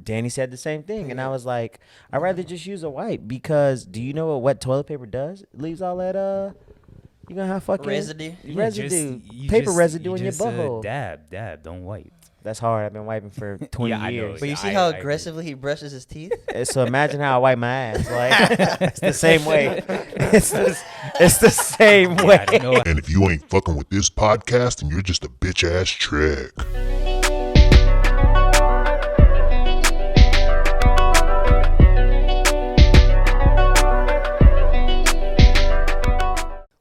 Danny said the same thing, and I was like, I'd rather just use a wipe because do you know what wet toilet paper does? It leaves all that you're gonna have fucking residue, paper residue in your butthole. Dab, don't wipe. That's hard. I've been wiping for 20 Yeah, I know. years. But you see how aggressively he brushes his teeth? So imagine how I wipe my ass. Like it's the same way. It's the same way. I don't know. And if you ain't fucking with this podcast, then you're just a bitch ass trick.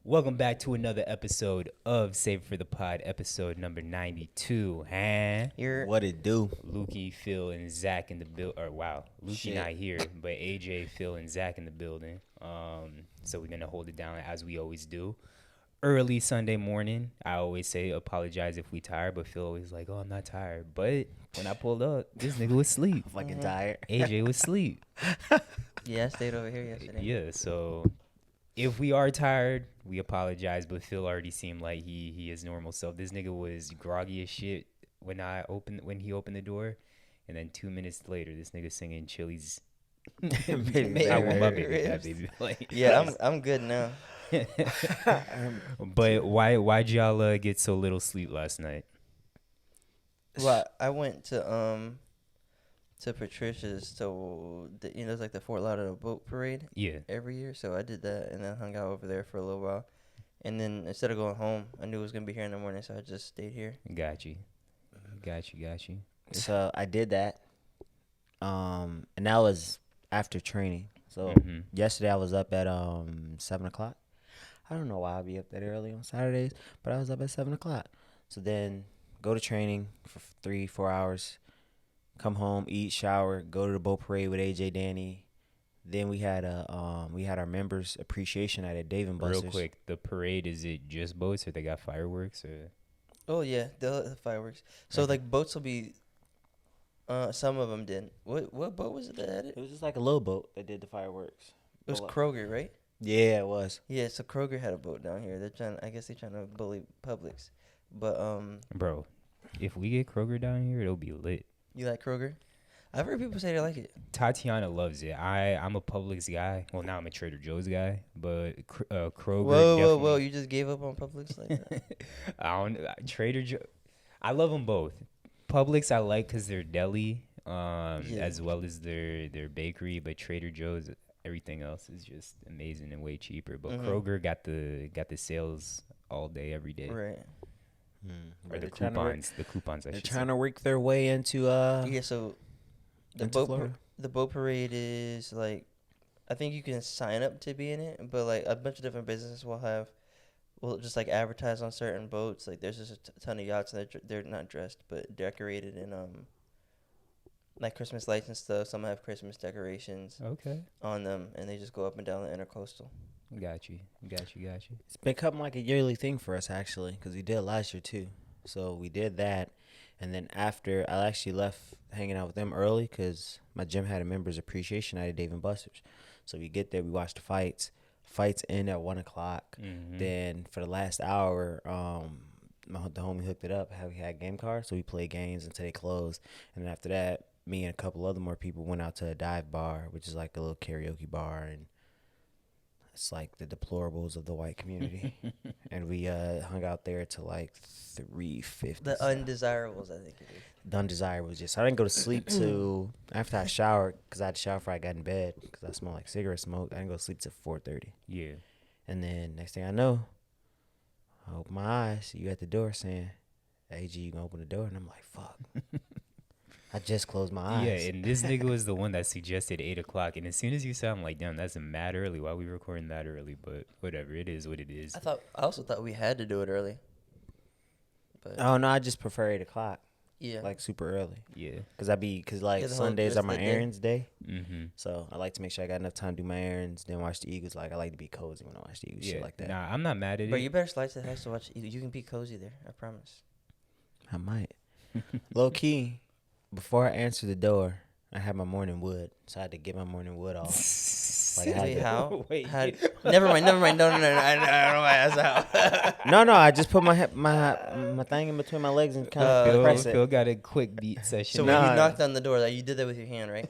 Welcome back to another episode of Save for the Pod, episode number 92. What it do? Lukey, Phil, and Zach in the building. Or wow, Lukey not here, but AJ, Phil, and Zach in the building. So we're gonna hold it down as we always do. Early Sunday morning. I always say apologize if we tired, but Phil always like, oh, I'm not tired. But when I pulled up, this nigga was asleep. Fucking tired. AJ was asleep. Yeah, I stayed over here yesterday. Yeah, so if we are tired, we apologize, but Phil already seemed like he is normal self. This nigga was groggy as shit when he opened the door, and then 2 minutes later, this nigga singing Chili's. I want my baby, that baby. Like, yeah, I'm good now. But why'd y'all get so little sleep last night? Well, I went to Patricia's it's like the Fort Lauderdale boat parade. Yeah. Every year, so I did that and then hung out over there for a little while, and then instead of going home, I knew it was gonna be here in the morning, so I just stayed here. Got you. So I did that, and that was after training. So yesterday I was up at 7:00. I don't know why I'd be up that early on Saturdays, but I was up at 7:00. So then go to training for 3-4 hours. Come home, eat, shower, go to the boat parade with AJ, Danny. Then we had our members appreciation night at Dave & Buster's. Real quick, the parade, is it just boats or they got fireworks or? Oh yeah, the fireworks. So like boats will be. Some of them didn't. What boat was it that had it? It was just like a little boat that did the fireworks. It was Kroger, right? Yeah, it was. Yeah, so Kroger had a boat down here. I guess they're trying to bully Publix, but Bro, if we get Kroger down here, it'll be lit. You like Kroger? I've heard people say they like it. Tatiana loves it. I'm a Publix guy. Well, now I'm a Trader Joe's guy, but Kroger. Whoa! You just gave up on Publix like that? I don't. Trader Joe. I love them both. Publix I like because they're deli, as well as their bakery. But Trader Joe's, everything else is just amazing and way cheaper. But Kroger got the sales all day, every day. Right. Or the coupons. They're trying to work their way into So the Florida. The boat parade is like, I think you can sign up to be in it, but like a bunch of different businesses will just like advertise on certain boats. Like there's just a ton of yachts that they're not dressed but decorated in like Christmas lights and stuff. Some have Christmas decorations on them, and they just go up and down the intercoastal. Got you. It's become like a yearly thing for us, actually, because we did it last year, too. So we did that, and then after, I actually left hanging out with them early because my gym had a members appreciation night at Dave & Buster's. So we get there, we watch the fights. Fights end at 1:00. Then for the last hour, the homie hooked it up. We had game cards, so we played games until they closed. And then after that, me and a couple other more people went out to a dive bar, which is like a little karaoke bar, and it's like the deplorables of the white community. And we hung out there till like 3:50. The undesirables, I think it is. The undesirables, yes. I didn't go to sleep till after I showered, because I had to shower before I got in bed, because I smelled like cigarette smoke. I didn't go to sleep till 4:30. Yeah. And then next thing I know, I open my eyes, you at the door saying, "Hey, G, you gonna open the door?" And I'm like, fuck. I just closed my eyes. Yeah, and this nigga was the one that suggested 8:00. And as soon as you said, I'm like, damn, that's mad early. Why are we recording that early? But whatever, it is what it is. I also thought we had to do it early. But Oh, no, I just prefer 8:00. yeah. Like super early. Yeah. Because Yeah, the whole Sundays rest are of my the day. errands day. Mm-hmm. So I like to make sure I got enough time to do my errands, then watch the Eagles. Like, I like to be cozy when I watch the Eagles, shit like that. Nah, I'm not mad at But it. you better slide to the house to watch. You can be cozy there. I promise. I might. Low key, before I answer the door, I had my morning wood. So I had to get my morning wood off. Like, I had Wait, to- how? Wait. Never mind. No, I don't know why that's how. No, I just put my thing in between my legs and kind of Okay. press it. Phil got a quick beat session. So when Nah. you knocked on the door, like you did that with your hand, right?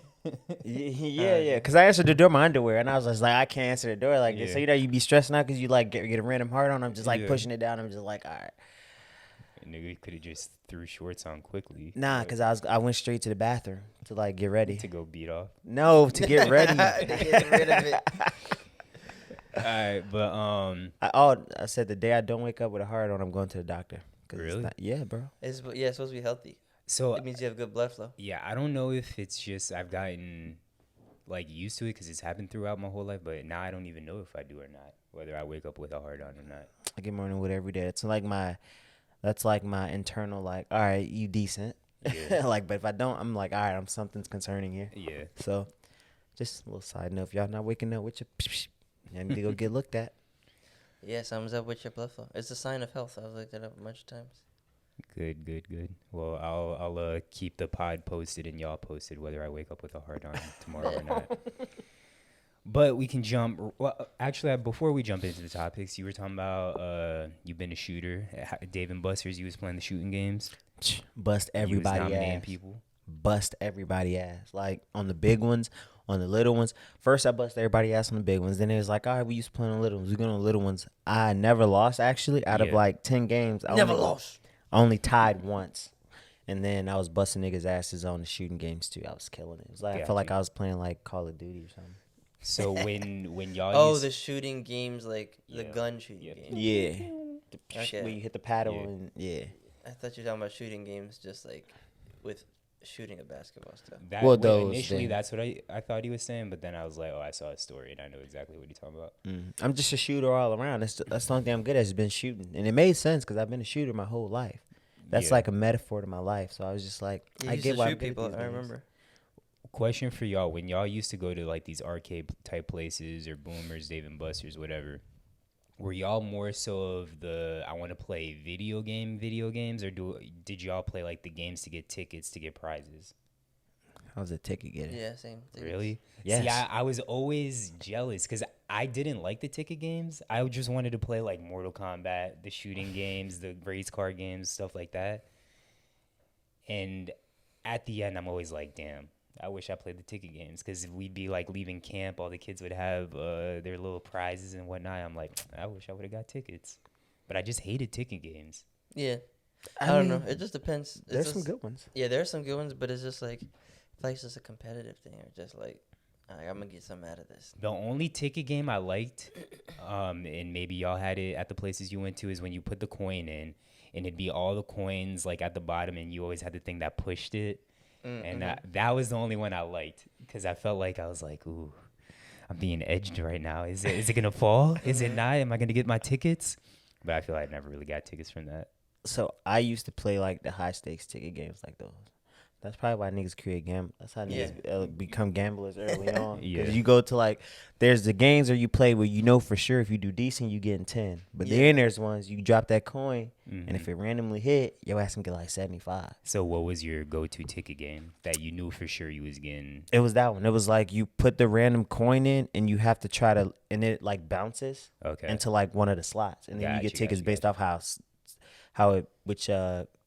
Yeah. Because I answered the door in my underwear, and I was just like, I can't answer the door like this. Yeah. So you be stressing out because you like get a random hard on. I'm just like Yeah. pushing it down. I'm just like, all right. Nigga could have just threw shorts on quickly. Nah, but because I went straight to the bathroom to like get ready. to go beat off. No, to get ready. To get rid of it. All right, but I said the day I don't wake up with a hard on, I'm going to the doctor. 'Cause it's Really? not- yeah, bro. It's supposed to be healthy. so It means you have good blood flow. yeah, I don't know if it's just I've gotten like used to it because it's happened throughout my whole life, but now I don't even know if I do or not, whether I wake up with a hard on or not. I get morning wood every day. That's like my internal like, all right, you decent. Yeah. Like, but if I don't, I'm like, all right, something's concerning here. Yeah. So, just a little side note: if y'all not waking up with your, you need to go get looked at. Yeah, something's up with your blood flow. It's a sign of health. I've looked it up a bunch of times. Good. Well, I'll keep the pod posted and y'all posted whether I wake up with a hard on tomorrow or not. But we can jump. Well, actually, before we jump into the topics, you were talking about you've been a shooter. Dave and Buster's, you was playing the shooting games. Bust You was everybody nominating ass. people. Bust everybody ass. Like on the big ones, on the little ones. First, I bust everybody ass on the big ones. Then it was like, all right, we used to play on the little ones. We go on the little ones. I never lost actually. Out of Yeah. like 10 games, I Never only- lost. I only tied once. And then I was busting niggas' asses on the shooting games too. I was killing it. It was like I Got felt like you. I was playing like Call of Duty or something. So when y'all Oh, used, the shooting games, like the Yeah. gun shooting Yeah. games. Yeah. Okay. Where you hit the paddle Yeah. and yeah. I thought you were talking about shooting games, just like with shooting of basketball stuff. that, Well, wait, those initially things. that's what I thought he was saying, but then I was like, oh, I saw a story and I know exactly what he's talking about. I'm just a shooter all around. That's the only thing I'm good at is been shooting. And it made sense because I've been a shooter my whole life. That's Yeah. like a metaphor to my life. So I was just like, You I used get to why I'm shoot good at people. these I games. remember. Question for y'all: when y'all used to go to like these arcade type places or Boomers, Dave and Buster's, whatever, were y'all more so of the I want to play video games, or did y'all play like the games to get tickets to get prizes? I was a ticket getter. Yeah, same thing. Really? Yes. See, I was always jealous because I didn't like the ticket games. I just wanted to play like Mortal Kombat, the shooting games, the race car games, stuff like that. And at the end, I'm always like, damn, I wish I played the ticket games because we'd be like leaving camp, all the kids would have their little prizes and whatnot. I'm like, I wish I would have got tickets, but I just hated ticket games. Yeah. I don't know. mean, It just depends. It's There's some just- good ones. Yeah, there are some good ones, but it's just like, I feel like it's just a competitive thing, or just like, I'm gonna get something out of this. The only ticket game I liked, and maybe y'all had it at the places you went to, is when you put the coin in, and it'd be all the coins like at the bottom, and you always had the thing that pushed it, and that was the only one I liked because I felt like I was like, ooh, I'm being edged right now. Is it gonna fall? Is it not? Am I gonna get my tickets? But I feel like I never really got tickets from that. So I used to play like the high stakes ticket games like those. That's probably why niggas create gamble. That's how niggas become gamblers early on. Yeah. Because you go to like, there's the games where you play where you know for sure if you do decent, you getting 10. But Yeah. then there's ones you drop that coin, and Mhm. if it randomly hit, your ass can get like 75. So what was your go-to ticket game that you knew for sure you was getting? It was that one. It was like you put the random coin in, and you have to try to, and it like bounces Okay. into like one of the slots, and then you Got get you, tickets got you, based got off which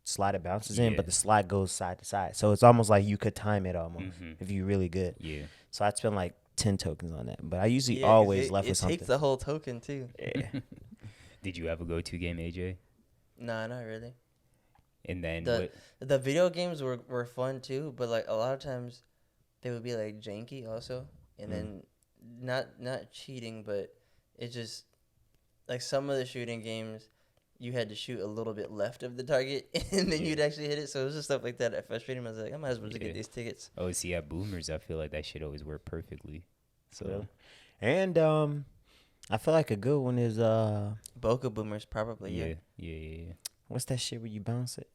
slot it bounces in, Yeah. but the slot goes side to side. So it's almost like you could time it almost Mhm. if you're really good. Yeah. So I'd spend like 10 tokens on that, but I usually Yeah, 'cause always it, left it with something. takes the whole token too. Yeah. Did you have a go-to game, AJ? Nah, not really. And then The what? the video games were fun too, but like a lot of times they would be like janky also, and then not cheating, but it just like some of the shooting games you had to shoot a little bit left of the target and then Yeah. you'd actually hit it. So it was just stuff like that that frustrated me. I was like, I might as well just Yeah. get these tickets. Oh, see, at Boomers, I feel like that shit always worked perfectly. So Really? And I feel like a good one is Boca Boomers probably. yeah. what's that shit where you bounce it?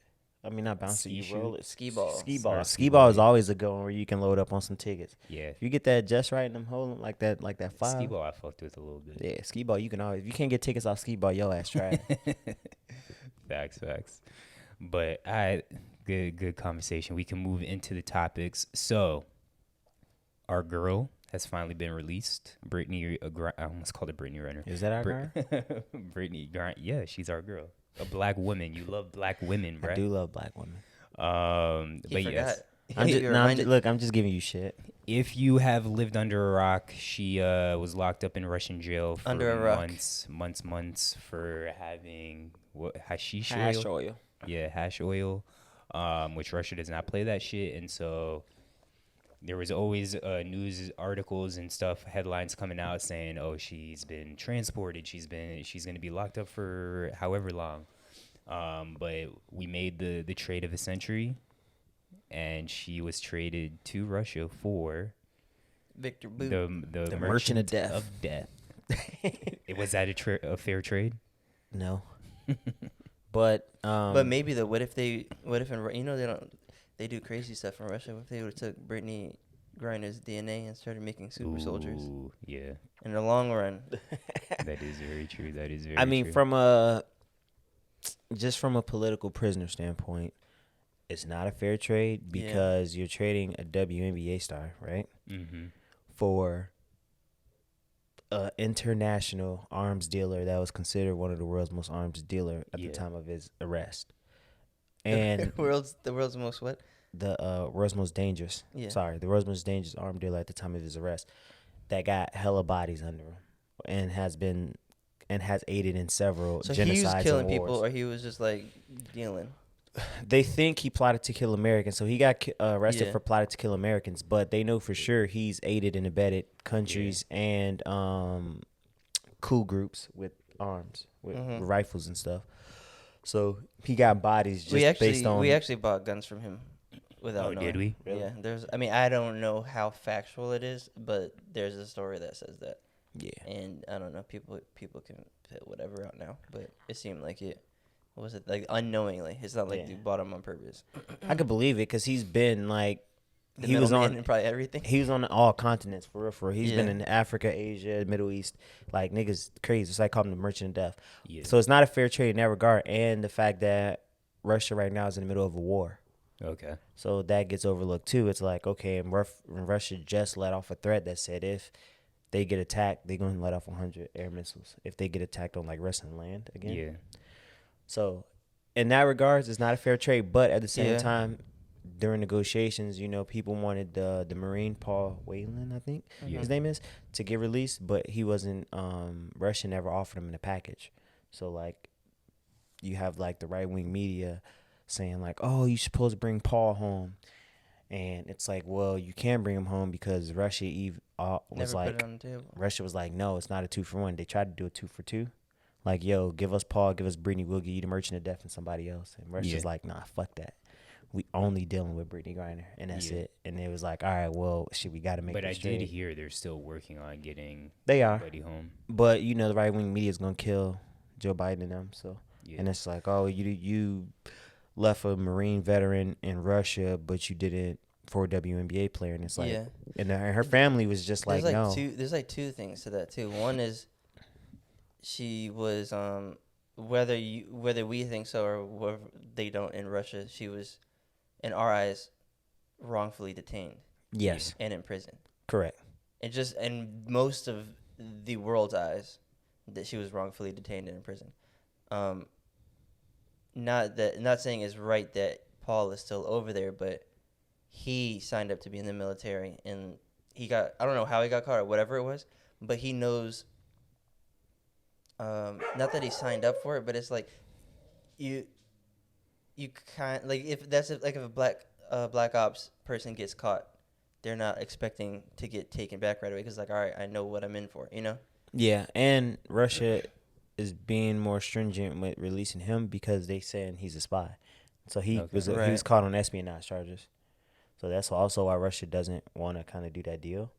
I mean, not bounce it, Ski you roll it. Ski ball. Ski Or ball. skee Ski ball is ball. always a good one where you can load up on some tickets. Yeah. If you get that just right in them hole like that five. Ski ball I fucked with a little bit. Yeah, skee ball. You can always. If you can't get tickets off skee ball, your ass trash. Facts. But all right, good conversation. We can move into the topics. So, our girl has finally been released. I almost called it Brittany Griner. Is that our girl? Brittaney Griner. Yeah, she's our girl. A black woman. You love black women, I bruh. do love black women. He But forgot. yes, Look, I'm just giving you shit. if you have lived under a rock, she was locked up in Russian jail for Under a rock. months for having hashish Hash oil. oil. Yeah, hash oil, which Russia does not play that shit, and so there was always news articles and stuff, headlines coming out saying, "Oh, she's been transported. She's going to be locked up for however long." But we made the trade of the century, and she was traded to Russia for Victor Boot. the Merchant of Death. Of death. Was that a fair trade? No. But But maybe though, what if they they do crazy stuff in Russia? What if they would have took Brittaney Griner's DNA and started making super soldiers? Ooh, yeah, In the long run, that is very true. That is very. I mean, true. from a political prisoner standpoint, it's not a fair trade because you're trading a WNBA star, right, for an international arms dealer that was considered one of the world's most arms dealer at the time of his arrest, and the world's most what? The world's most dangerous. Yeah. Sorry, the world's most dangerous arm dealer at the time of his arrest, that got hella bodies under him, and has aided in several So genocides he was killing and wars. people, or he was just like dealing. They think he plotted to kill Americans, so he got arrested Yeah. for plotting to kill Americans. But they know for sure he's aided and abetted countries and coup groups with arms, with rifles and stuff. So he got bodies just based on. We actually bought guns from him without knowing. Did we? Really? Yeah, I don't know how factual it is, but there's a story that says that. Yeah. And I don't know, people can put whatever out now, but it seemed like it. What was it, like, unknowingly? It's not like you bought him on purpose. I could believe it because he's been like. The He was middleman on in probably everything. He was on all continents for real. For real. He's been Yeah. in Africa, Asia, Middle East. Like niggas crazy. It's like calling him the merchant of death. Yeah. So it's not a fair trade in that regard. And the fact that Russia right now is in the middle of a war. Okay. So that gets overlooked too. It's like, okay, and Russia just let off a threat that said if they get attacked, they're going to let off 100 air missiles if they get attacked on like Russian land again. Yeah. So in that regards, it's not a fair trade. But at the same Yeah. time, during negotiations, people wanted the Marine, Paul Whelan, I think his name is, to get released, but he wasn't. Russia never offered him in a package. So like, you have like the right wing media saying like, "Oh, you're supposed to bring Paul home," and it's like, well, you can't bring him home because Russia was Never like, put it on the table. Russia was like, no, it's not a 2-for-1. They tried to do a 2-for-2. Like, yo, give us Paul, give us Brittany, we'll give you the Merchant of Death and somebody else. And Russia's like, nah, fuck that. We only dealing with Brittaney Griner, and that's it. And it was like, all right, well, shit, we got to make But I this did trade. hear they're still working on getting They are. Buddy home. But, the right-wing media is going to kill Joe Biden and them. So, Yeah. and it's like, oh, you left a Marine veteran in Russia, but you didn't for a WNBA player. And it's like, Yeah. and her family was just like, There's no. there's like two things to that too. One is she was whether we think so or whether they don't in Russia, she was in our eyes wrongfully detained Yes, and in prison. correct. And just in most of the world's eyes, that she was wrongfully detained and in prison. Not saying it's right that Paul is still over there, but he signed up to be in the military and I don't know how he got caught or whatever it was, but he knows. Not that he signed up for it, but it's like you kind like if a black ops person gets caught, they're not expecting to get taken back right away because like, all right, I know what I'm in for, Yeah, and Russia is being more stringent with releasing him because they saying he's a spy. So he was caught on espionage charges. So that's also why Russia doesn't want to kind of do that deal.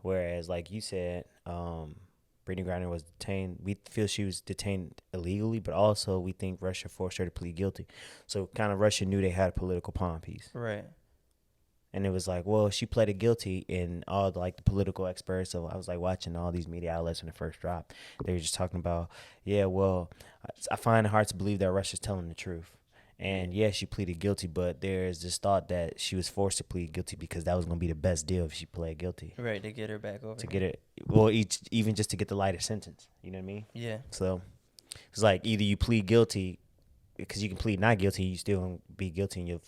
Whereas, like you said, Brittaney Griner was detained. We feel she was detained illegally, but also we think Russia forced her to plead guilty. So kind of Russia knew they had a political pawn piece. Right. And it was like, well, she pleaded guilty, and all the political experts. So I was like watching all these media outlets when it first dropped. They were just talking about, yeah, well, I find it hard to believe that Russia's telling the truth. And yeah, she pleaded guilty, but there's this thought that she was forced to plead guilty because that was going to be the best deal if she pled guilty. Right, to get her back over. To get it, well, even just to get the lighter sentence. You know what I mean? Yeah. So it's like either you plead guilty, because you can plead not guilty, you still gonna be guilty, and your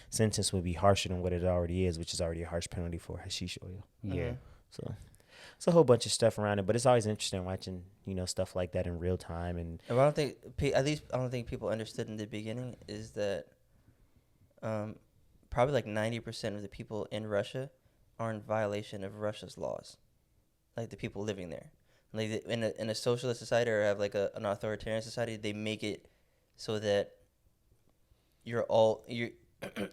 sentence would be harsher than what it already is, which is already a harsh penalty for hashish oil. Yeah. So it's a whole bunch of stuff around it, but it's always interesting watching, stuff like that in real time. And I don't think, I don't think people understood in the beginning is that probably like 90% of the people in Russia are in violation of Russia's laws, like the people living there. Like in a socialist society or have like an authoritarian society, they make it so that you're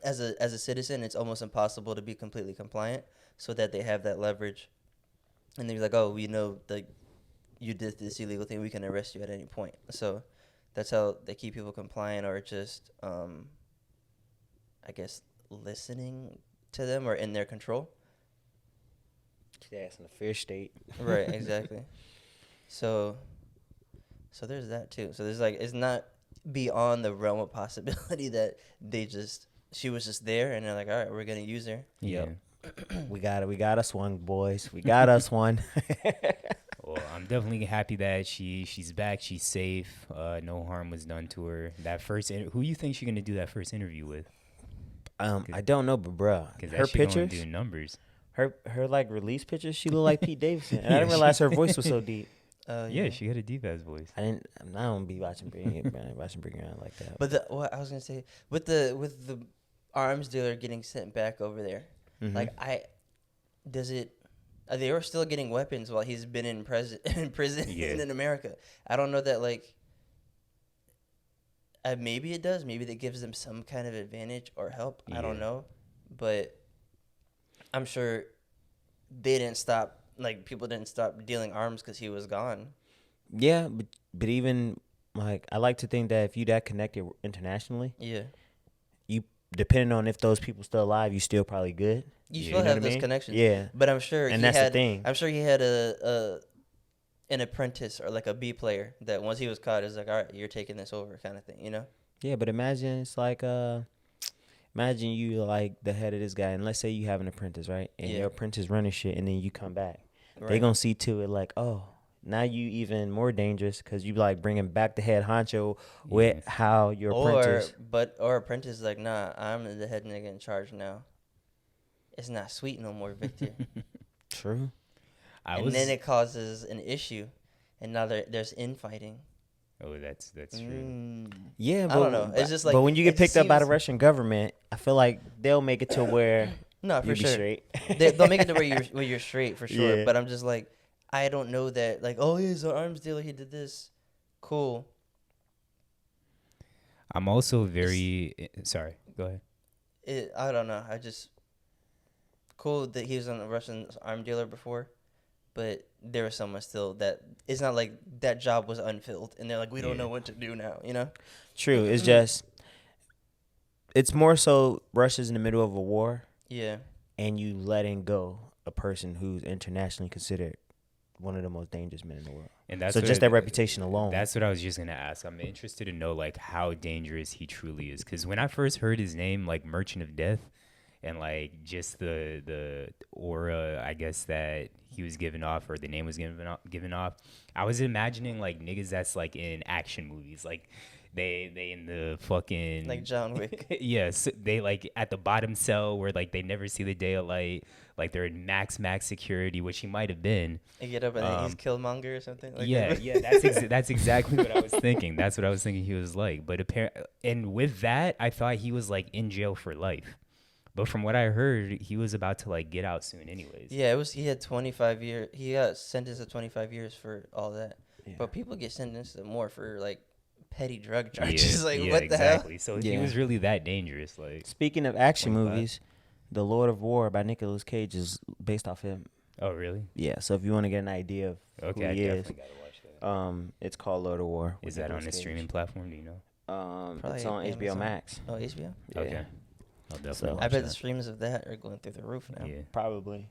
as a citizen, it's almost impossible to be completely compliant, so that they have that leverage, and they're like, oh, we know that you did this illegal thing, we can arrest you at any point. So that's how they keep people compliant, or just I guess listening to them or in their control. yeah, it's in a fair state. Right, exactly. So there's that too. So there's like, it's not beyond the realm of possibility that she was just there and they're like, all right, we're gonna use her. Yeah. We got us one, boys. We got us one. Well, I'm definitely happy that she's back. She's safe. No harm was done to her. That who you think she's gonna do that first interview with? I don't know, but bruh, her pictures, do numbers. her like release pictures, she looked like Pete Davidson, and I didn't realize her voice was so deep. Yeah, she had a deep ass voice. I don't be watching Bring It Around like that. But what I was gonna say, with the arms dealer getting sent back over there, Mhm. they were still getting weapons while he's been in prison Yeah. in America. I don't know that, like, maybe it does. Maybe that gives them some kind of advantage or help. I don't Yeah. know, but I'm sure they didn't stop. Like, people didn't stop dealing arms because he was gone. Yeah, but even like, I like to think that if you that connected internationally, Yeah, you, depending on if those people still alive, you still probably good. you Yeah. still You know have what I those mean? connections. Yeah, But I'm sure and he that's had, the thing. I'm sure he had an apprentice or like a B player that once he was caught, is like, all right, you're taking this over, kind of thing, you know? Yeah, but imagine it's like imagine you like the head of this guy, and let's say you have an apprentice, right? And Yeah. your apprentice running shit, and then you come back. They Right. gonna see to it like, oh, now you even more dangerous because you like bringing back the head honcho with Yeah. how your apprentice. Or apprentice is like, nah, I'm the head nigga in charge now. It's not sweet no more, Victor. True. Then it causes an issue, and now there's infighting. Oh, that's true. Yeah, I but don't know. It's just like, but when you it get just picked up by the seems- Russian government, I feel like they'll make it to where No, for you'll be sure. straight. They'll make it to where you're straight for sure. Yeah. But I'm just like, I don't know that. Like, oh, he's an arms dealer. He did this. Cool. I'm also very sorry. Go ahead. I don't know. Cool that he was on a Russian arm dealer before, but there was someone still that it's not like that job was unfilled, and they're like, we don't know what to do now. You know? True. It's just, it's more so Russia's in the middle of a war, Yeah. and you letting go a person who's internationally considered one of the most dangerous men in the world. And that's So what just that reputation alone. That's what I was just gonna ask. I'm interested to know like how dangerous he truly is. Because when I first heard his name, like Merchant of Death, and like just the aura, I guess, that he was giving off, or the name was given off, I was imagining like niggas that's like in action movies, like they in the fucking Like John Wick. yes, they like at the bottom cell where like they never see the day of light, like they're in max security, which he might have been. You get up and then he's Killmonger or something. Like Yeah, that. yeah, that's exactly what I was thinking. That's what I was thinking he was like. But and with that, I thought he was like in jail for life. But from what I heard, he was about to like get out soon, anyways. Yeah, he had 25 years. He got sentenced to 25 years for all that. Yeah. But people get sentenced to more for like petty drug charges. Like, yeah, what the hell? exactly. So he Yeah. was really that dangerous. Like, Speaking of action 25. movies, The Lord of War by Nicolas Cage is based off him. oh really? Yeah, so if you want to get an idea of Okay, who I he is, definitely gotta watch that. it's called Lord of War. with Is that on Nicolas a streaming Cage. platform? Do you know? Probably It's on HBO Amazon. Max. Oh, HBO? Yeah, Okay, I'll definitely. So- I watch bet that. the streams of that are going through the roof now. Yeah. probably.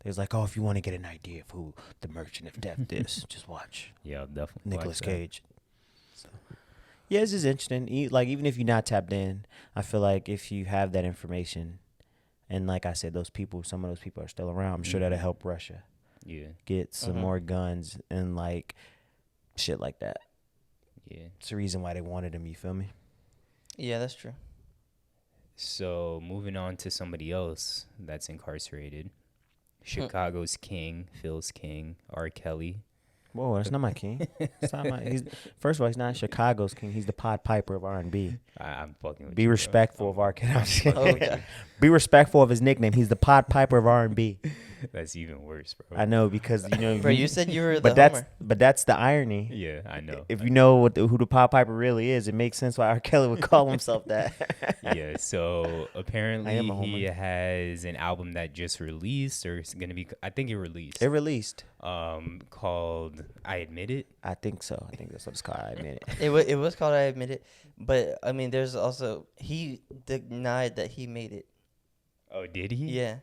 There's like, oh, if you want to get an idea of who the Merchant of Death is, just watch Yeah, I'll definitely. Nicolas watch that. Cage. So, Yeah, it's just interesting. Like, even if you're not tapped in, I feel like if you have that information, and like I said, some of those people are still around. I'm sure that'll help Russia Yeah. get some more guns and like shit like that. Yeah. It's the reason why they wanted him. You feel me? Yeah, that's true. So moving on to somebody else that's incarcerated. Chicago's king, Phil's king, R. Kelly. Whoa, that's not my king. First of all, he's not Chicago's king. He's the Pied Piper of R&B. I'm fucking with Be you, bro. respectful of R. Kelly. I'm just kidding. Okay. Be respectful of his nickname. He's the Pied Piper of R&B. That's even worse, bro. I know because Bro, you said you were the but Homer. that's the irony. Yeah, I know. If you know who the Pied Piper really is, it makes sense why R. Kelly would call himself that. Yeah, so apparently am a homer. he has an album that just released, or it's gonna be. I think it released. It released. Called "I Admit It." I think so. I think that's what it's called. I admit it. It was called I Admit It, but I mean, there's also he denied that he made it. Oh, did he? Yeah,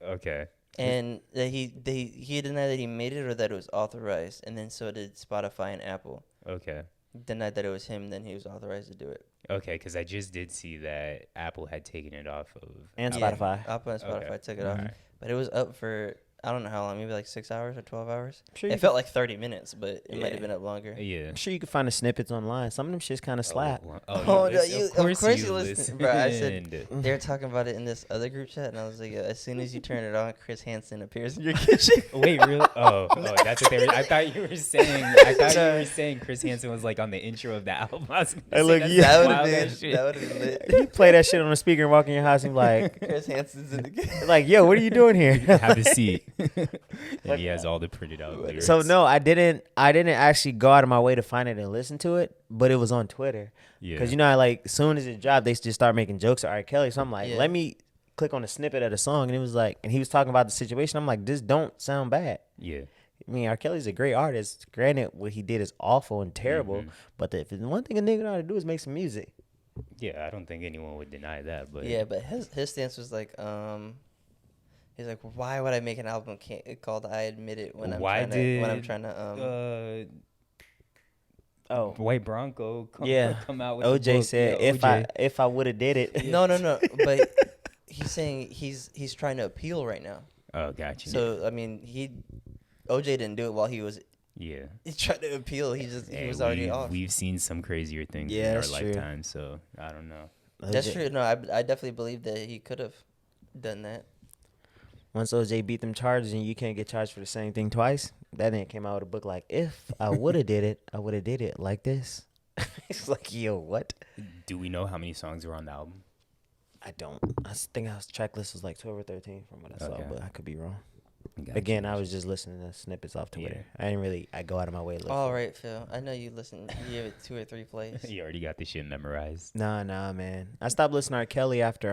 Okay. and that he denied that he made it or that it was authorized, and then so did Spotify and Apple. Okay. Denied that it was him, then he was authorized to do it. Okay, because I just did see that Apple had taken it off of And Apple. Spotify. Apple and Spotify Okay. took it off, Alright. but it was up for I don't know how long, maybe like 6 hours or 12 hours. Sure It you felt like 30 minutes, but it might Yeah. have been up longer. Yeah. I'm sure you can find the snippets online. Some of them shits kind of slap. Oh, Oh, you no, listen- of course you listen. Bro, I said- listened. They were talking about it in this other group chat, and I was like, as soon as you turn it on, Chris Hansen appears in your kitchen. Wait, really? Oh, that's what they were. I thought you were saying. Chris Hansen was like on the intro of the album. I was gonna Hey, say, look, that's yeah, that would wild have as been shit. that would have been lit. You play that shit on the speaker and walk in your house and be like, Chris Hansen's in the kitchen. like, yo, what are you doing here? Have a seat. And he has all the printed out lyrics. So no, I didn't actually go out of my way to find it and listen to it, but it was on Twitter. Yeah. Because you know, like as soon as it dropped, they just start making jokes at R. Kelly. So I'm like, Yeah. let me click on a snippet of the song, and it was like, and he was talking about the situation. I'm like, this don't sound bad. Yeah. I mean, R. Kelly's a great artist. Granted, what he did is awful and terrible, but if there's one thing a nigga know how to do is make some music. Yeah, I don't think anyone would deny that. But Yeah, but his stance was like, he's like, why would I make an album called I Admit It when I'm Why trying to Oh, White Bronco come out with the OJ book. said Yeah, if I would have did it. No, but he's saying he's trying to appeal right now. Oh, gotcha. So I mean, OJ didn't do it while he was Yeah. trying to appeal. He Hey, was already off. We've seen some crazier things Yeah, in our that's true. lifetime, so I don't know. That's OJ true. No, I definitely believe that he could have done that. Once OJ beat them charges and you can't get charged for the same thing twice, that nigga came out with a book like, if I would have did it, I would have did it like this. It's like, yo, what? Do we know how many songs were on the album? I don't. I think our track list was like 12 or 13 from what I saw, Okay. but I could be wrong. Gotcha. Again, I was just listening to snippets off Twitter. I go out of my way to look All for it. right, Phil. I know you listen. You give it 2 or 3 plays. You already got this shit memorized. Nah, man. I stopped listening to R. Kelly after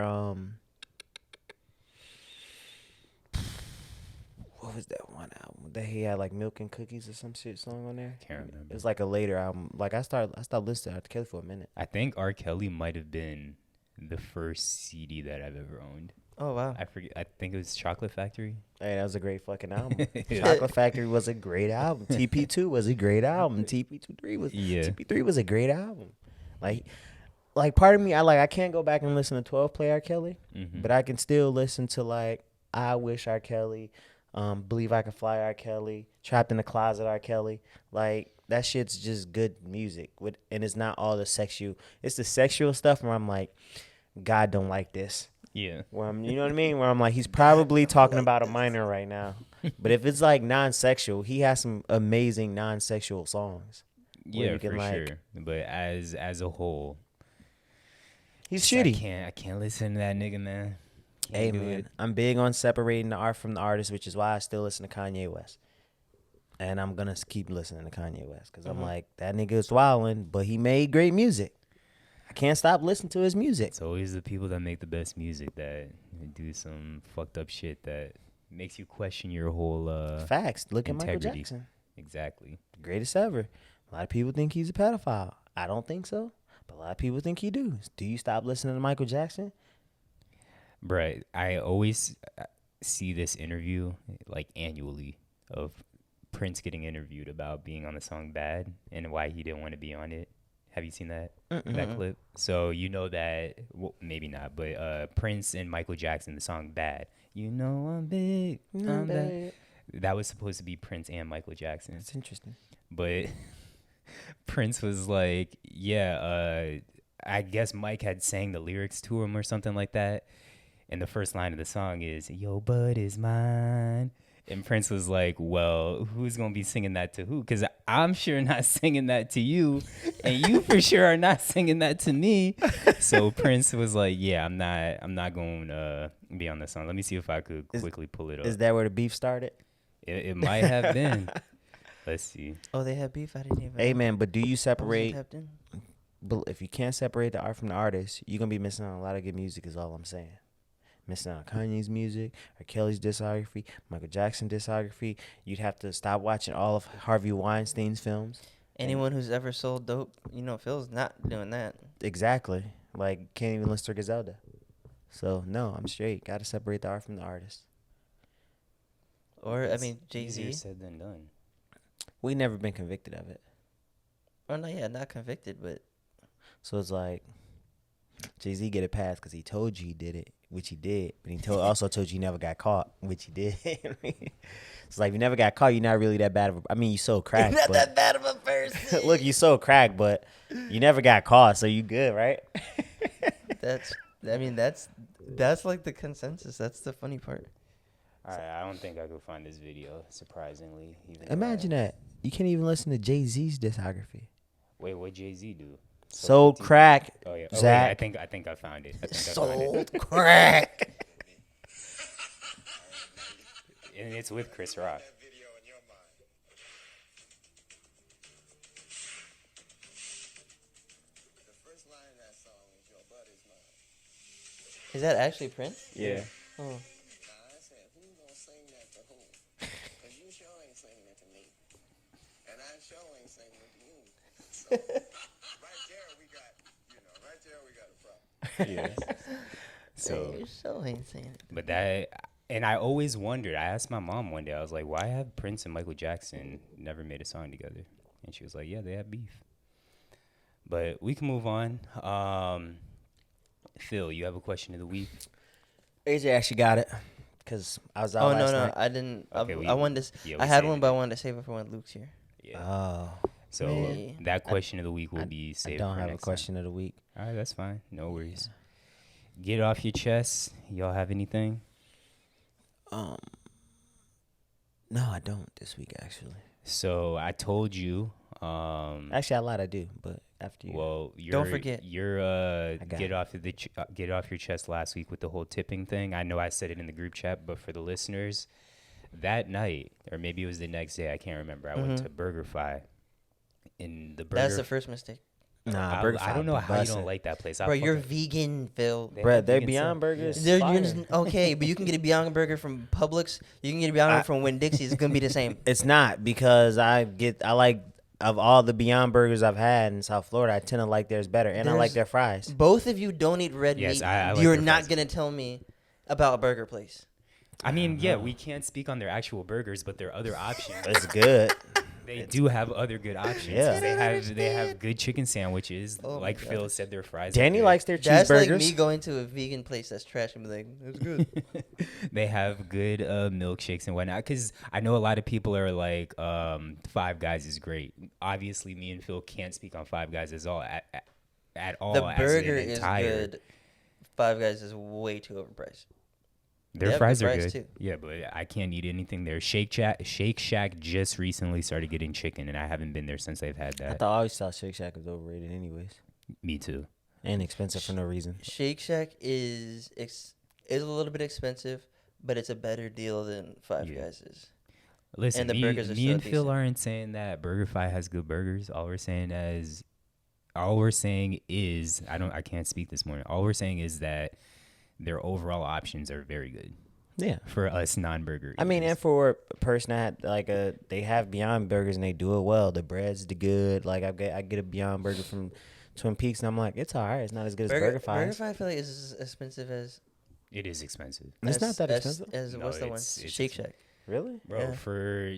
what was that one album that he had like Milk and Cookies or some shit song on there? Can't remember. It was like a later album. Like I stopped listening to R. Kelly for a minute. I think R. Kelly might have been the first CD that I've ever owned. Oh wow. I forget. I think it was Chocolate Factory. Hey, that was a great fucking album. Yeah. Chocolate Factory was a great album. TP2 was a great album. TP3 was Yeah. TP3 was a great album. Like part of me, I can't go back and listen to 12 play R. Kelly, Mhm. but I can still listen to like I Wish R. Kelly, Believe I Can Fly R. Kelly, Trapped in the Closet R. Kelly. Like that shit's just good music. And it's not all the sexual. It's the sexual stuff where I'm like, God don't like this. Yeah. Where you know what I mean? Where I'm like, he's probably talking about a minor right now. But if it's like non-sexual, he has some amazing non-sexual songs. where Yeah, you can, for like- sure. But as a whole, He's I shitty. can't listen to that nigga, man. Can't Hey do man, it. I'm big on separating the art from the artist, which is why I still listen to Kanye West. And I'm gonna keep listening to Kanye West because I'm like, that nigga is wildin', but he made great music. I can't stop listening to his music. It's always the people that make the best music that do some fucked up shit that makes you question your whole Facts. Look at Michael integrity. Jackson, Exactly. the greatest ever. A lot of people think he's a pedophile. I don't think so, but a lot of people think he do. Do you stop listening to Michael Jackson? Bruh, I always see this interview like annually of Prince getting interviewed about being on the song Bad and why he didn't want to be on it. Have you seen that Mm-mm. clip? So you know that, well, maybe not, but Prince and Michael Jackson, the song "Bad." You know I'm big, I'm bad. That was supposed to be Prince and Michael Jackson, That's interesting. but Prince was like, "Yeah, I guess Mike had sang the lyrics to him or something like that." And the first line of the song is "Your butt is mine." And Prince was like, well, who's going to be singing that to who? Because I'm sure not singing that to you. And you for sure are not singing that to me. So Prince was like, yeah, I'm not going to be on the song. Let me see if I could quickly pull it up. Is that where the beef started? It might have been. Let's see. Oh, they have beef. I didn't even. Hey know. man, but do you I wasn't separate? tapped in. But if you can't separate the art from the artist, you're gonna be missing out on a lot of good music. Is all I'm saying. Missing out on Kanye's music, or Kelly's discography, Michael Jackson discography. You'd have to stop watching all of Harvey Weinstein's films. Anyone who's ever sold dope, Phil's not doing that. Exactly. Like, can't even listen to Griselda. So, no, I'm straight. Got to separate the art from the artist. Or It's Jay easier Z. said than done. We never been convicted of it. Oh no, yeah, not convicted, but So it's like, Jay-Z get it passed because he told you he did it, which he did. But he also told you he never got caught, which he did. It's like, if you never got caught, you're not really that bad of a... I mean, you sold crack, not but... that bad of a person. Look, you sold crack, but you never got caught, so you good, right? That's like the consensus. That's the funny part. All right, I don't think I could find this video, surprisingly. Imagine that. You can't even listen to Jay-Z's discography. Wait, what Jay-Z do? Sold crack, Oh yeah, oh, Zach. wait, I think I found it. Sold crack. And it's with Chris Rock. Is that actually Prince? Yeah. Oh. I said, who gonna sing that to who? Because you sure ain't singing it to me. And I sure ain't singing it to you. So, right there we got a problem. Yeah. So, You so ain't saying it. but and I always wondered. I asked my mom one day. I was like, "Why have Prince and Michael Jackson never made a song together?" And she was like, "Yeah, they have beef." But we can move on. Phil, you have a question of the week? AJ actually got it because I was out Oh no, last no, night. I didn't. Okay, I wanted to. yeah, I we had saved one, it. but I wanted to save it for when Luke's here. Yeah. Oh, So Man. that question of the week will be saved. I don't for have a next question of the week. Time. All right, that's fine. No worries. Get it off your chest. Y'all have anything? No, I don't this week actually. So I told you. Actually, I lied. I do, but after you. Well, Don't forget. Your got get it. off of get off your chest last week with the whole tipping thing. I know I said it in the group chat, but for the listeners, that night or maybe it was the next day, I can't remember. I went to BurgerFi. In the burger, That's the first mistake. Nah, I don't know how you don't like that place. Bro, you're vegan, Phil. They Bro, have their vegan Beyond stuff. Burgers. They're fire. okay, but you can get a Beyond Burger from Publix. You can get a Beyond Burger from Winn-Dixie. It's gonna be the same. It's not because I like of all the Beyond Burgers I've had in South Florida, I tend to like theirs better, and I like their fries. Both of you don't eat red Yes, meat. I like You're their not fries. gonna tell me about a burger place. I mean, yeah, we can't speak on their actual burgers, but their other options. It's good. They do have other good options. Yeah. They have good chicken sandwiches. Oh my like God. Phil said, their fries. are Danny good. likes their That's like cheeseburgers. me going to a vegan place that's trash and be like, it's good. They have good milkshakes and whatnot. Because I know a lot of people are like, Five Guys is great. Obviously, me and Phil can't speak on Five Guys at all. The as burger an is entire. good. Five Guys is way too overpriced. Their They have fries good are fries, good. too. Yeah, but I can't eat anything there. Shake Shack just recently started getting chicken, and I haven't been there since they've had I that. thought I always thought Shake Shack was overrated, anyways, Me too. and expensive for no reason. Shake Shack is a little bit expensive, but it's a better deal than Five Yeah. Guys is. Listen, And the me, burgers are me so and Phil decent. aren't saying that BurgerFi has good burgers. All we're saying is I can't speak this morning. All we're saying is that their overall options are very good Yeah. for us non-burger. I mean, eaters. and for a person that they have Beyond Burgers and they do it well. The bread's the good. Like I get a Beyond Burger from Twin Peaks and I'm like, it's alright. It's not as good as BurgerFi. BurgerFi, I feel like is as expensive as. it is expensive, It's not that as- expensive. As No, what's the one? it's Shake Shack. Really? bro. Yeah. For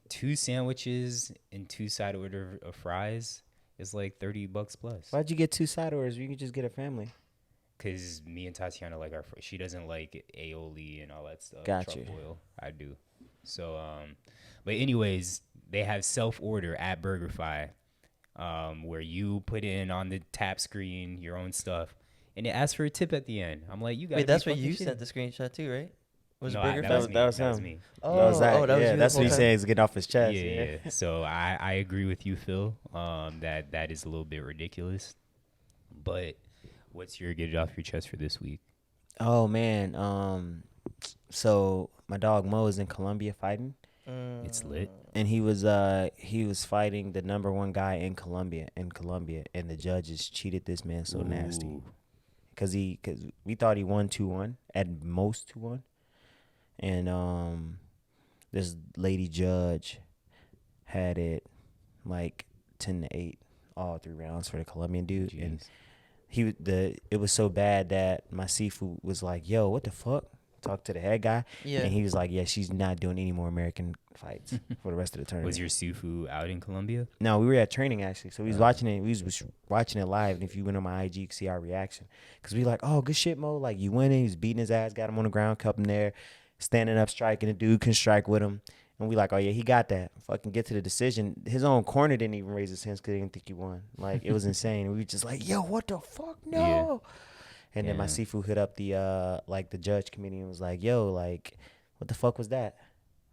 2 sandwiches and 2 side order of fries, It's like $30 plus. Why'd you get 2 side orders? You can just get a family. Cause me and Tatiana like she doesn't like aioli and all that stuff. Gotcha. Truffle oil. I do. So but anyways, they have self order at BurgerFi, where you put in on the tap screen your own stuff, and it asks for a tip at the end. I'm like, you got. Wait, that's what you sent the screenshot too, right? Was no, it Burger that Fest? was me. That was That was him. me. Oh, that was that was yeah, you that's the what he's whole saying. time? Is get off his chest. Yeah. So I agree with you, Phil. That is a little bit ridiculous. But what's your get it off your chest for this week? Oh man. So my dog Mo is in Colombia fighting, It's lit. and he was fighting the number 1 guy in Colombia, and the judges cheated this man so nasty. Ooh. Cause we thought he won 2-1, at most 2-1, and this lady judge had it like 10-8 all 3 rounds for the Colombian dude, and it was so bad that my seafood was like, yo, what the fuck? Talked to the head guy, Yeah. and he was like, yeah, she's not doing any more American fights for the rest of the tournament. Was your Sifu out in Colombia? No, we were at training actually. So we was watching it. We was watching it live. And if you went on my IG, you could see our reaction. Because we like, oh, good shit, Mo. Like, you winning. He was beating his ass, got him on the ground, kept him there, standing up, striking. The dude can strike with him. And we like, oh, yeah, he got that. Fucking get to the decision. His own corner didn't even raise his hands because they didn't think he won. Like, it was insane. And we were just like, yo, what the fuck? No. Yeah. And then my Yeah. seafood hit up the judge committee and was like, yo, like, what the fuck was that?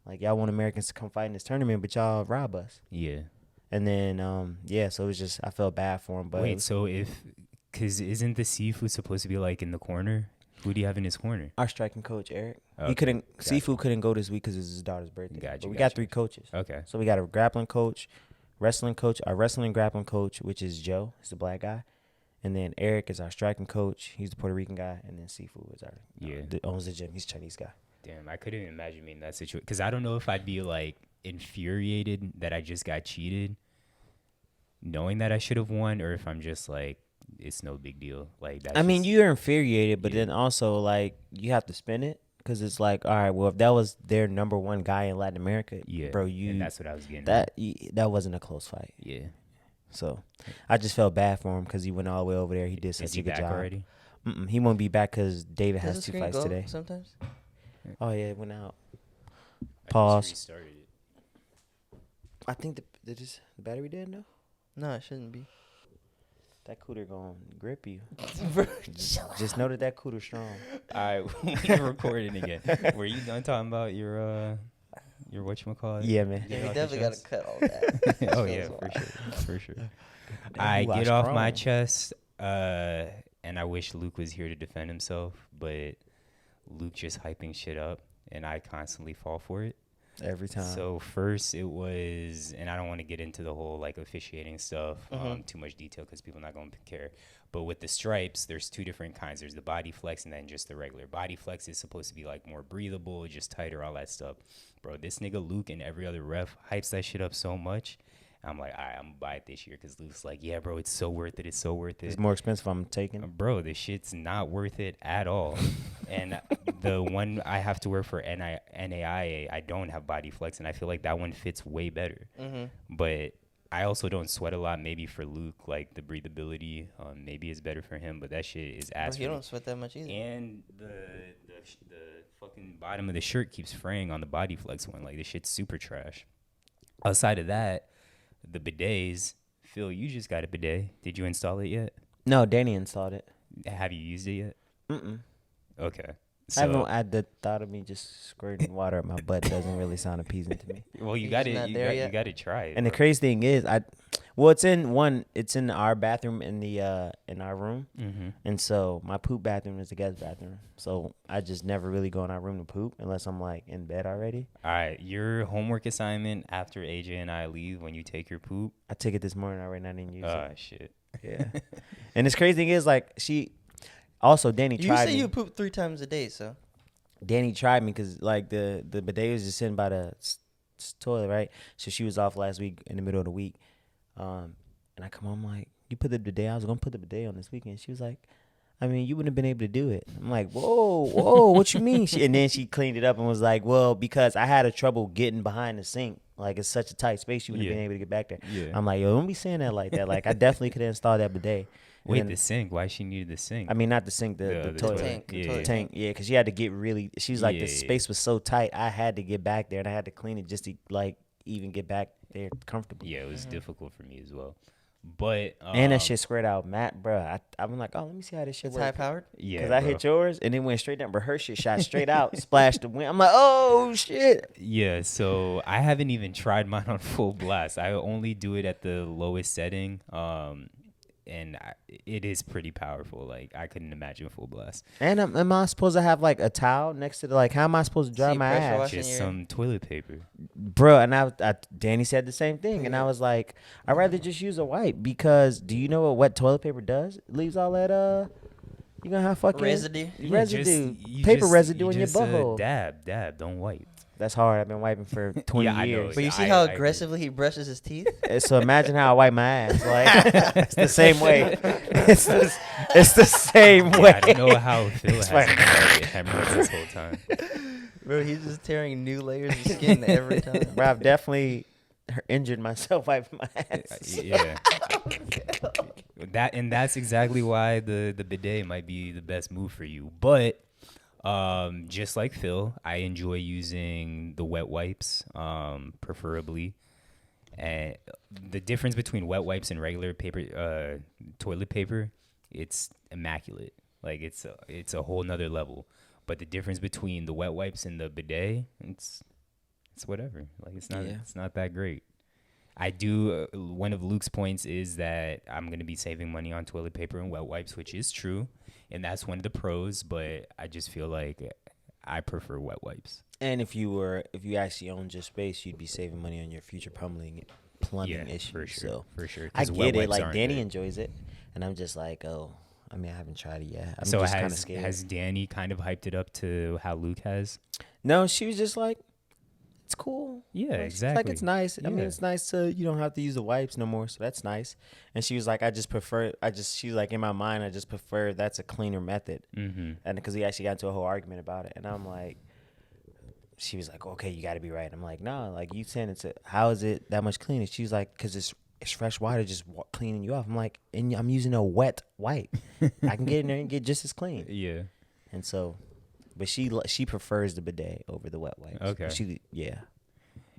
Like, y'all want Americans to come fight in this tournament, but y'all rob us. Yeah. And then, so it was just, I felt bad for him. But Wait, so because isn't the Sifu supposed to be like in the corner? Who do you have in his corner? our striking coach, Eric, Okay, he couldn't, gotcha. Seafood couldn't go this week because it's his daughter's birthday. Gotcha, But we gotcha. got 3 coaches. Okay. So we got a grappling coach, our wrestling grappling coach, which is Joe. He's the black guy. And then Eric is our striking coach. He's the Puerto Rican guy. And then Seafood is owns the gym. He's a Chinese guy. Damn, I couldn't imagine me in that situation. Because I don't know if I'd be like infuriated that I just got cheated, knowing that I should have won, or if I'm just like, it's no big deal. Like that's I mean, just- you're infuriated, but Yeah. then also, like, you have to spin it. Because it's like, all right, well, if that was their number 1 guy in Latin America, yeah, bro, and that's what I was getting. that wasn't a close fight. Yeah. So I just felt bad for him because he went all the way over there. He did Is such he a good back job. already? He won't be back because David Does has the 2 screen fights go today. sometimes? Oh yeah, it went out. I just Pause. restarted it. I think the battery dead now. No, it shouldn't be. That cooter gonna grip you. Just know that cooter strong. All right, we're recording again. Were you done talking about your whatchamacallit? Yeah, man. Yeah, Get we off your definitely got to chest? cut all that. Oh yeah, for sure. I Ooh, get off my strong. chest, and I wish Luke was here to defend himself, but Luke just hyping shit up, and I constantly fall for it. Every time. So first it was, and I don't want to get into the whole like officiating stuff, Mhm. too much detail because people are not going to care. But with the stripes, there's 2 different kinds. There's the body flex and then just the regular. Body flex is supposed to be like more breathable, just tighter, all that stuff. Bro, this nigga Luke and every other ref hypes that shit up so much. I'm like, all right, I'm gonna buy it this year because Luke's like, yeah, bro, it's so worth it. It's so worth it. It's more expensive. I'm taking. Bro, this shit's not worth it at all. And the one I have to wear for NAIA, I don't have body flex, and I feel like that one fits way better. Mm-hmm. But I also don't sweat a lot. Maybe for Luke, like the breathability, maybe it's better for him. But that shit is ass. You for me. don't sweat that much either. And the fucking bottom of the shirt keeps fraying on the body flex one. Like this shit's super trash. Outside of that, the bidets. Phil, you just got a bidet. Did you install it yet? No, Danny installed it. Have you used it yet? Mm-mm. Okay. I haven't. The thought of me just squirting water up my butt doesn't really sound appeasing to me. Well, you You're got just to not you there got yet? you got to try it. And the bro. crazy thing is, it's in our bathroom in our room, Mhm. and so my poop bathroom is the guest bathroom. So I just never really go in our room to poop unless I'm like in bed already. All right, your homework assignment after AJ and I leave when you take your poop. I took it this morning already. And I didn't use it. Shit. Yeah. And this crazy thing is, like, Danny You tried say me. you poop 3 times a day, so. Danny tried me because like the bidet was just sitting by the toilet, right? So she was off last week in the middle of the week, and I come home like, you put the bidet. I was gonna put the bidet on this weekend. She was like, I mean, you wouldn't have been able to do it. I'm like, whoa, what you mean? And then she cleaned it up and was like, well, because I had a trouble getting behind the sink Like it's such a tight space, you wouldn't have been able to get back there. Yeah. I'm like, yo, don't be saying that like that. Like I definitely could have installed that bidet. And Wait, then- the sink? Why she needed the sink? I mean, not the sink, the The toilet. tank, the Yeah. toilet Tank, yeah, because you had to get really. She was like, the Yeah. space was so tight, I had to get back there, and I had to clean it just to like even get back there comfortable. Yeah, it was difficult for me as well. But And that shit squared out, Matt, bro. I'm like, oh, let me see how this shit It's high works. powered. yeah, Because I bro. hit yours and it went straight down, but her shit shot straight out, splashed the wind. I'm like, oh shit. Yeah, so I haven't even tried mine on full blast. I only do it at the lowest setting. And it is pretty powerful. Like I couldn't imagine full blast. And am I supposed to have like a towel next to the, like, how am I supposed to dry See, my pressure ass? wash- Washing Just your- some toilet paper. Bro, and Danny said the same thing. And I was like, I'd rather just use a wipe because do you know what wet toilet paper does? It leaves all that, you're going to have fucking Residue. residue, You paper just- residue you in your just, butthole. dab, don't wipe. That's hard. I've been wiping for 20 Yeah, I know. years. But you see I how agree. aggressively he brushes his teeth? So imagine how I wipe my ass. Like it's the same way. It's the same Yeah, way. I don't know how Phil It's hasn't fine. had hemorrhoids this whole time. Bro, he's just tearing new layers of skin every time. Bro, I've definitely injured myself wiping my ass. Yeah. That's exactly why the bidet might be the best move for you. But just like Phil, I enjoy using the wet wipes, preferably. And the difference between wet wipes and regular paper, toilet paper, it's immaculate. Like it's a whole nother level. But the difference between the wet wipes and the bidet, it's whatever. Like it's not that great. I do. One of Luke's points is that I'm gonna be saving money on toilet paper and wet wipes, which is true, and that's one of the pros. But I just feel like I prefer wet wipes. And if you actually owned your space, you'd be saving money on your future plumbing issues. for sure. So For sure. I 'Cause wet get it. wipes Like aren't Danny good. enjoys it, and I'm just like, oh, I mean, I haven't tried it yet. I'm So just kind of scared. has Danny kind of hyped it up to how Luke has? No, she was just like, it's cool. Yeah, Like, she's exactly. Like it's nice. I mean, Yeah. it's nice to you don't have to use the wipes no more, so that's nice. And she was like, she's like, in my mind, I just prefer that's a cleaner method. Mm-hmm. And because we actually got into a whole argument about it, and I'm like, she was like, okay, you got to be right. I'm like, no, like you saying how is it that much cleaner? She was like, because it's fresh water just cleaning you off. I'm like, and I'm using a wet wipe. I can get in there and get just as clean. Yeah. And so, but she prefers the bidet over the wet wipes. Okay. I Yeah.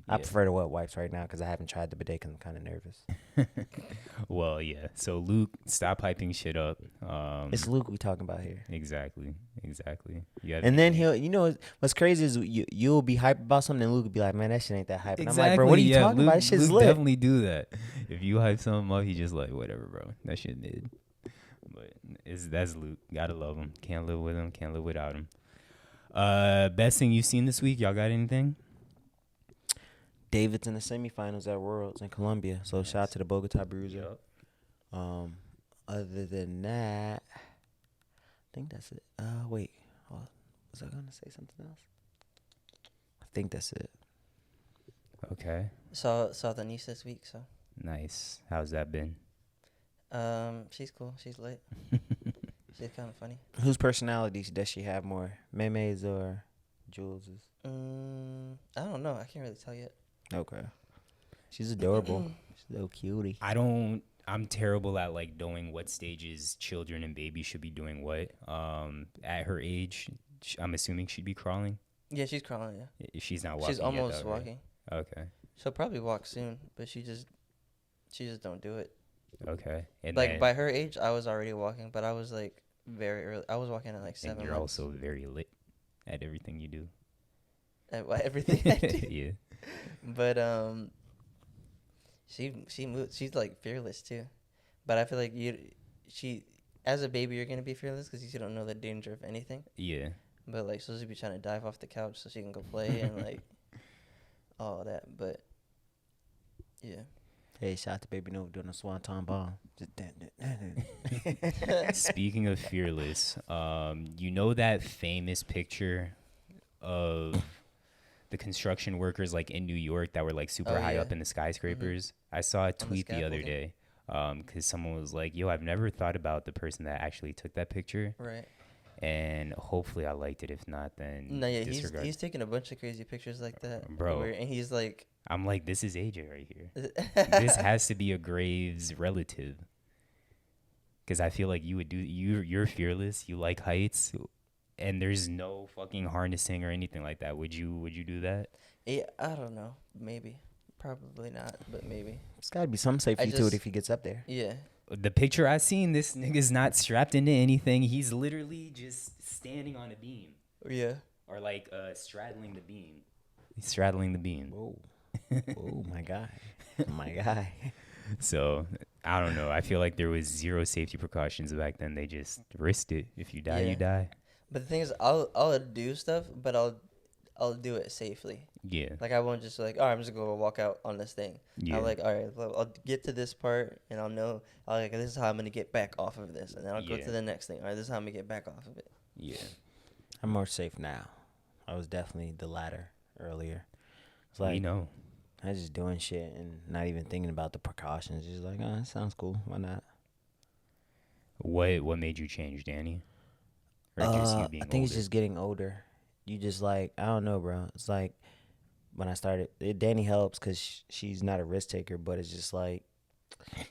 prefer the wet wipes right now because I haven't tried the bidet because I'm kind of nervous. Well, yeah. So Luke, stop hyping shit up. It's Luke we talking about here. Exactly. You have And then anything- what's crazy is you'll be hyped about something and Luke will be like, man, that shit ain't that hype. And Exactly. I'm like, bro, what are you yeah, talking Luke, about? This shit's Luke lit. definitely do that. If you hype something up, he just like, whatever, bro. That shit mid. But that's Luke. Gotta love him. Can't live with him. Can't live without him. Best thing you've seen this week? Y'all got anything? David's in the semifinals at Worlds in Colombia. So shout out to the Bogota Bruiser. Other than that, I think that's it. Wait. Was I going to say something else? I think that's it. Okay. Saw the niece this week, so Nice. How's that been? she's cool. She's lit. She's kind of funny. Whose personalities does she have more? Meme's or Jules's? I don't know. I can't really tell yet. Okay. She's adorable. She's a little cutie. I'm terrible at like knowing what stages children and babies should be doing what. At her age, I'm assuming she'd be crawling. Yeah, she's crawling. Yeah, She's not walking. she's almost yet, though, right? walking. Okay. She'll probably walk soon, but she just don't do it. Okay. And Like then, by her age, I was already walking, but I was like very early. I was walking at like 7 and you're months. also very lit at everything you do. At everything I do. Yeah. But she moves. She's like fearless too. But I feel like she as a baby you're gonna be fearless because you don't know the danger of anything. Yeah. But like she'll just be trying to dive off the couch so she can go play and like all that. But yeah. Hey, shout out to Baby Nova doing a swanton bomb. Just Speaking of fearless, you know that famous picture of the construction workers like in New York that were like super Oh, high yeah. up in the skyscrapers? I saw a tweet the other day because someone was like, yo, I've never thought about the person that actually took that picture. Right. and hopefully I liked it. If not, then No, yeah, disregard. he's taking a bunch of crazy pictures like that, Bro. and he's like, I'm like, this is AJ right here. This has to be a Graves relative. Because I feel like you would do. You're fearless. You like heights, and there's no fucking harnessing or anything like that. Would you do that? yeah, I don't know, maybe, probably not, but maybe. There's got to be some safety to just- it if he gets up there. Yeah, The picture I seen, this nigga's not strapped into anything. He's literally just standing on a beam, yeah. or like straddling the beam. He's straddling the beam. Whoa. Oh, my guy. My guy. So I don't know. I feel like there was zero safety precautions back then. They just risked it. If you die, Yeah. you die. But the thing is, I'll do stuff, but I'll do it safely. Yeah. Like I won't just like, all right, I'm just gonna go walk out on this thing. Yeah. I'm like, all right, well, I'll get to this part, and I'll know, like, this is how I'm gonna get back off of this, and then I'll go Yeah. to the next thing. All right, this is how I'm gonna get back off of it. Yeah. I'm more safe now. I was definitely the latter earlier. It's We like, know. I was just doing shit and not even thinking about the precautions. Just like, oh, that sounds cool. Why not? What made you change, Danny? Or just you being I think it's older? just getting older. You just like, I don't know, bro. It's like when I started, Danny helps because she's not a risk taker, but it's just like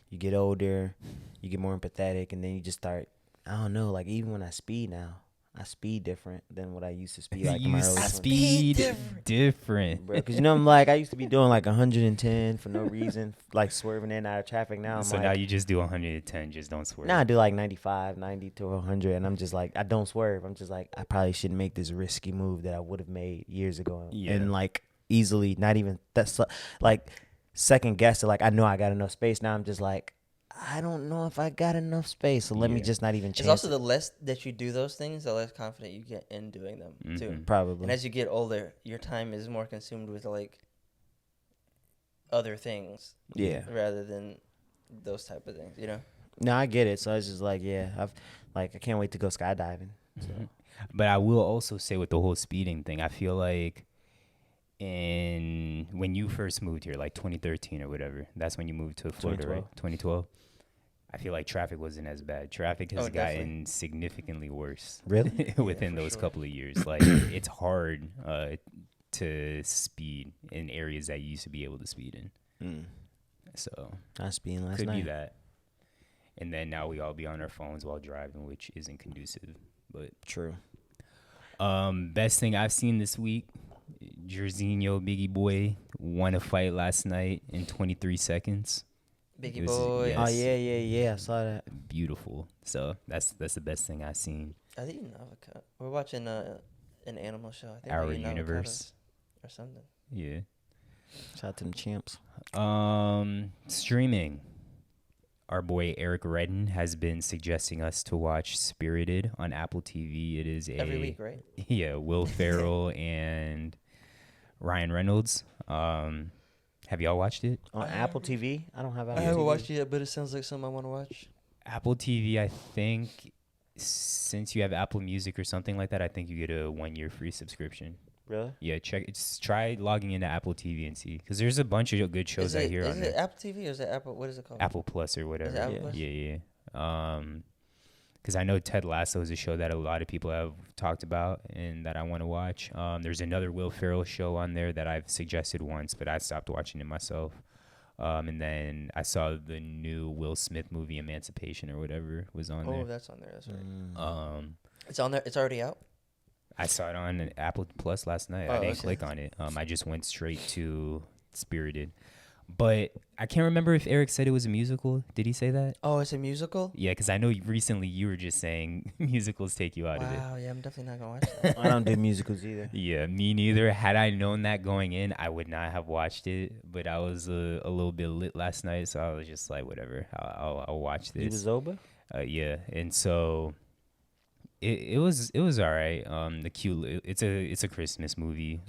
you get older, you get more empathetic, and then you just start, I don't know, like even when I speed now, I speed different than what I used to speed like in my you early 20s. speed different. Bro, because you know I'm like, I used to be doing like 110 for no reason, like swerving in and out of traffic. Now I'm So like, now you just do 110, just don't swerve. now I do like 95, 90 to 100, and I'm just like, I don't swerve. I'm just like, I probably shouldn't make this risky move that I would have made years ago. Yeah. And like easily, not even, that's like second guess it. Like, I know I got enough space. Now I'm just like, I don't know if I got enough space, so let me Yeah. just not even It's chance also it. the less that you do those things, the less confident you get in doing them too. Mhm. Probably. And as you get older, your time is more consumed with like other things Yeah. rather than those type of things. You know. No, I get it. So I was just like, yeah, I can't wait to go skydiving. So. Mhm. But I will also say with the whole speeding thing, I feel like when you first moved here, like 2013 or whatever, that's when you moved to Florida, right? 2012. I feel like traffic wasn't as bad. Traffic has Oh, gotten definitely. significantly worse. Really? Within for those sure. couple of years. Like, it's hard to speed in areas that you used to be able to speed in. Mm. So, I was speeding last could night. be that. And then now we all be on our phones while driving, which isn't conducive. But True. best thing I've seen this week, Jorginho, Biggie Boy, won a fight last night in 23 seconds. Biggie It was- boy. yeah. Oh, Yes. yeah. I saw that. Beautiful. So that's the best thing I've seen. Are they eating avocado? We're watching an animal show. I think Our they're eating universe. avocados or something. Yeah. Shout out to them champs. Streaming. Our boy Eric Redden has been suggesting us to watch Spirited on Apple TV. It is Every week, right? Yeah, Will Ferrell and Ryan Reynolds. Have y'all watched it? On Apple TV? I don't have Apple I haven't TV. watched it yet, but it sounds like something I want to watch. Apple TV, I think, since you have Apple Music or something like that, I think you get a 1-year free subscription. Really? Yeah, try logging into Apple TV and see, because there's a bunch of good shows Is I it, hear is on it there. Apple TV or is it Apple? What is it called? Apple Plus or whatever. Apple Yeah. Plus? Yeah. Because I know Ted Lasso is a show that a lot of people have talked about and that I want to watch. There's another Will Ferrell show on there that I've suggested once, but I stopped watching it myself. And then I saw the new Will Smith movie, Emancipation or whatever, was on Oh, there. that's on there. That's right. Mm. It's on there. It's already out. I saw it on Apple Plus last night. Oh, I didn't okay. click on it. I just went straight to Spirited. But I can't remember if Eric said it was a musical. Did he say that? Oh, it's a musical. Yeah, because I know recently you were just saying musicals take you out of it. Wow. Yeah, I'm definitely not gonna watch that. I don't do musicals either. Yeah, me neither. Had I known that going in, I would not have watched it. But I was a little bit lit last night, so I was just like, whatever, I'll watch You this. was Zoba? Yeah, and so it was all right. The cute, it's a Christmas movie,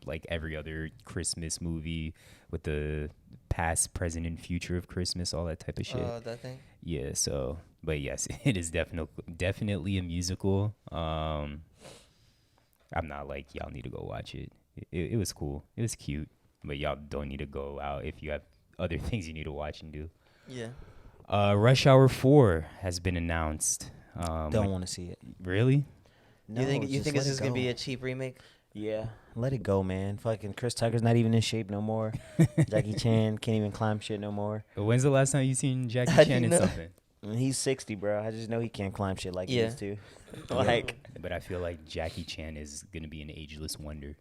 like every other Christmas movie with the past, present, and future of Christmas, all that type of shit. That thing. Yeah, so, but yes, it is definitely a musical. I'm not like, y'all need to go watch it. It was cool. It was cute, but y'all don't need to go out if you have other things you need to watch and do. Yeah. Rush Hour 4 has been announced. Don't want to see it. Really? No, you think just this let it is gonna go. be a cheap remake? Yeah, let it go, man. Fucking Chris Tucker's not even in shape no more. Jackie Chan can't even climb shit no more. When's the last time you seen Jackie How do Chan you in know? something? And he's 60, bro. I just know he can't climb shit like he Yeah. used to. Like, But I feel like Jackie Chan is gonna be an ageless wonder.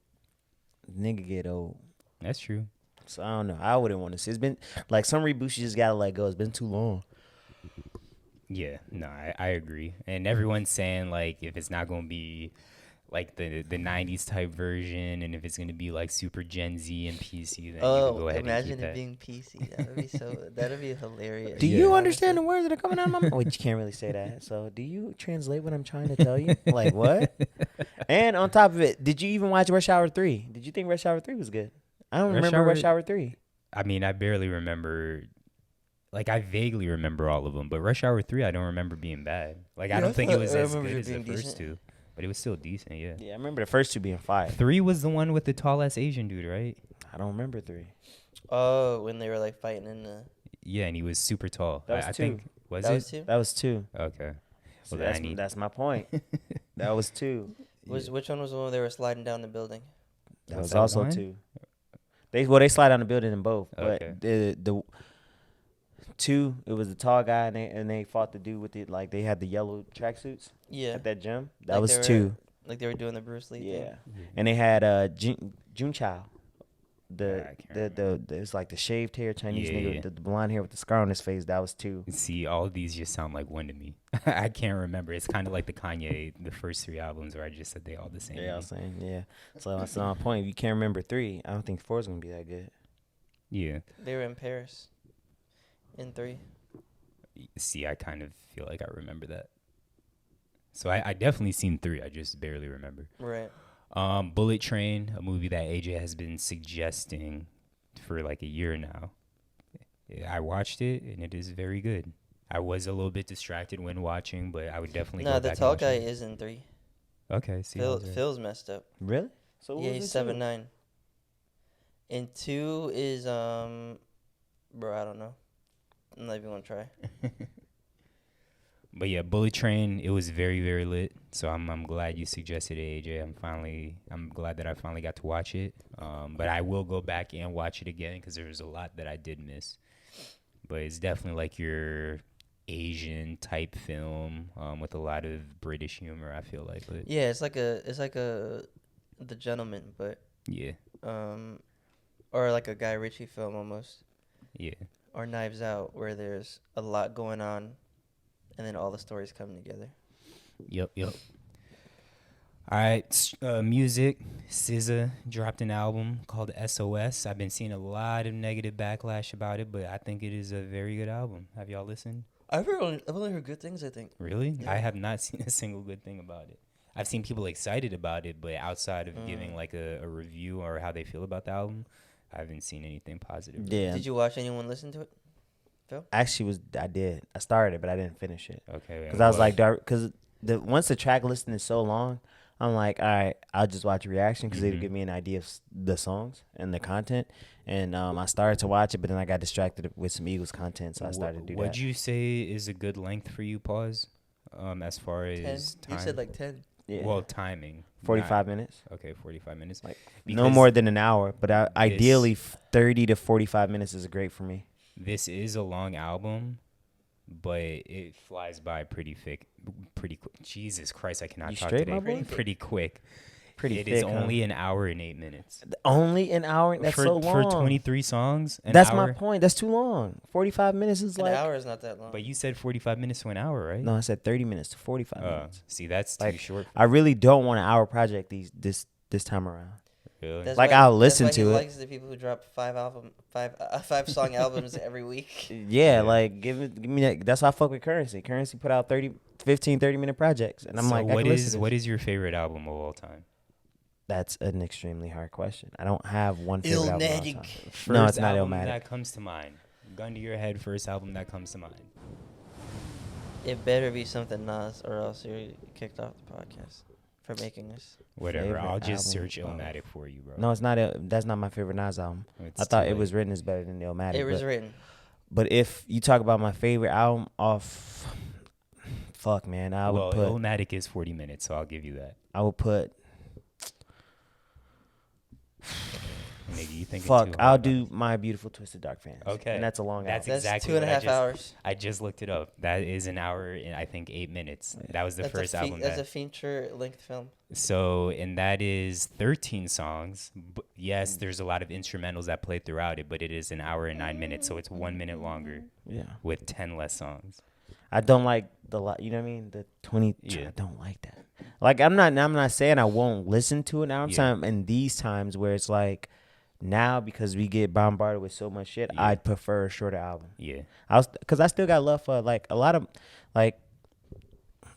nigga get old. That's true. So I don't know. I wouldn't want to see. It's been like some reboots you just gotta let go. It's been too long. Yeah, no, I agree. And everyone's saying like if it's not gonna be like the 90s type version, and if it's gonna be like super Gen Z and PC, then you can go ahead and imagine keep it that. being PC. That'd be hilarious. Do Yeah. you understand the words that are coming out of my mouth? Wait, you can't really say that. So do you translate what I'm trying to tell you? Like what? And on top of it, did you even watch Rush Hour 3? Did you think Rush Hour 3 was good? I don't remember Rush Hour 3. I mean, I barely remember. Like I vaguely remember all of them, but Rush Hour 3 I don't remember being bad. Like I Yeah, don't I think it thought- was I as remember good it as the being first decent. two, but it was still decent. Yeah. Yeah, I remember the first two being fire. 3 was the one with the tall ass Asian dude, right? I don't remember 3. Oh, when they were like fighting in the. Yeah, and he was super tall. That was I 2. think was That it? was two. That was 2. Okay. So Well, then I need- that's my point. That was 2. Which one was the one where they were sliding down the building? That Was was that also one? 2. They slide on the building in both, but Okay. the 2 it was the tall guy and they fought the dude with it like they had the yellow tracksuits Yeah. at that gym. That Like was they were- 2. Like they were doing the Bruce Lee Yeah, thing. and they had Jun Chao, I can't the it's like the shaved hair Chinese Yeah, nigga yeah. with the blonde hair with the scar on his face. That was 2. See, all of these just sound like one to me. I can't remember. It's kind of like the Kanye, the first 3 albums where I just said they all the same. Yeah, I to was me. saying yeah. So that's my point. If you can't remember 3, I don't think 4 is gonna be that good. Yeah. They were in Paris. In 3. See, I kind of feel like I remember that. So I definitely seen 3. I just barely remember. Right. Bullet Train, a movie that AJ has been suggesting for like a year now. I watched it and it is very good. I was a little bit distracted when watching, but I would definitely No, go the back tall and watch guy it. is in 3. Okay, see. I was right. Phil's messed up. Really? So what Yeah, was he's it 7'9". And 2 is bro, I don't know. I'm not even gonna try. But yeah, Bullet Train, it was very, very lit. So I'm glad you suggested it, AJ. I'm glad that I finally got to watch it. But I will go back and watch it again because there was a lot that I did miss. But it's definitely like your Asian type film with a lot of British humor, I feel like. But Yeah, it's like a The Gentleman, but yeah, or like a Guy Ritchie film almost, yeah. or Knives Out, where there's a lot going on, and then all the stories come together. Yep. All right, music. SZA dropped an album called SOS. I've been seeing a lot of negative backlash about it, but I think it is a very good album. Have y'all listened? I've only heard good things, I think. Really? Yeah. I have not seen a single good thing about it. I've seen people excited about it, but outside of giving like a review or how they feel about the album, I haven't seen anything positive. Yeah. Did you watch anyone listen to it? Actually, I did. I started it, but I didn't finish it. Okay. Because I was like, because once the track listing is so long, I'm like, all right, I'll just watch a reaction because it'll give me an idea of the songs and the content. And I started to watch it, but then I got distracted with some Eagles content, so I started to do that. What'd you say is a good length for you, Pause? As far 10. as time? You said like 10. Yeah. Well, timing. 45 minutes. Okay, 45 minutes. Like, no Because more than an hour, but ideally 30 to 45 minutes is great for me. This is a long album, but it flies by pretty quick. Jesus Christ, I cannot You talk straight, today. my boy? Pretty quick. Pretty It thick, is huh? only an hour and 8 minutes. Only an hour? That's for, so long. For 23 songs, an That's hour? my point. That's too long. 45 minutes is An like... hour is not that long. But you said 45 minutes to an hour, right? No, I said 30 minutes to 45 minutes. See, that's too Like, short. I really don't want an hour project this time around. Really? That's like, why- I'll listen that's why to he it. likes the people who drop 5 song albums every week. Yeah, like give me that. That's why I fuck with Currency. Currency put out 15, 30-minute projects, and I'm So like, I what can listen is to what this. is your favorite album of all time? That's an extremely hard question. I don't have one favorite album. of all Illmatic. time. First No, it's not album Illmatic. that comes to mind. Gun to your head, first album that comes to mind. It better be something Nas, or else you're kicked off the podcast for making this. Whatever. Favorite I'll just album search of- Illmatic for you, bro. No, it's not. That's not my favorite Nas album. It's I thought too It Was late. Written is better than Illmatic. It was written. But if you talk about my favorite album off fuck, man. I would put. Illmatic is 40 minutes, so I'll give you that. I would put. Nigga, you thinking Fuck, too I'll hard do about My Beautiful Twisted Dark Fantasy. Okay. And that's a long That's album. That's exactly 2.5 hours. I just looked it up. That is an hour and I think 8 minutes. That was the That's first album. That's a feature length film. So, and that is 13 songs. Yes, there's a lot of instrumentals that play throughout it, but it is an hour and 9 minutes, so it's 1 minute longer Yeah. with 10 less songs. I don't like you know what I mean? The 20. Yeah. I don't like that. Like I'm not saying I won't listen to it now. I'm Yeah. saying in these times where it's like now because we get bombarded with so much shit, Yeah. I'd prefer a shorter album. Yeah. Because I still got love for like a lot of like.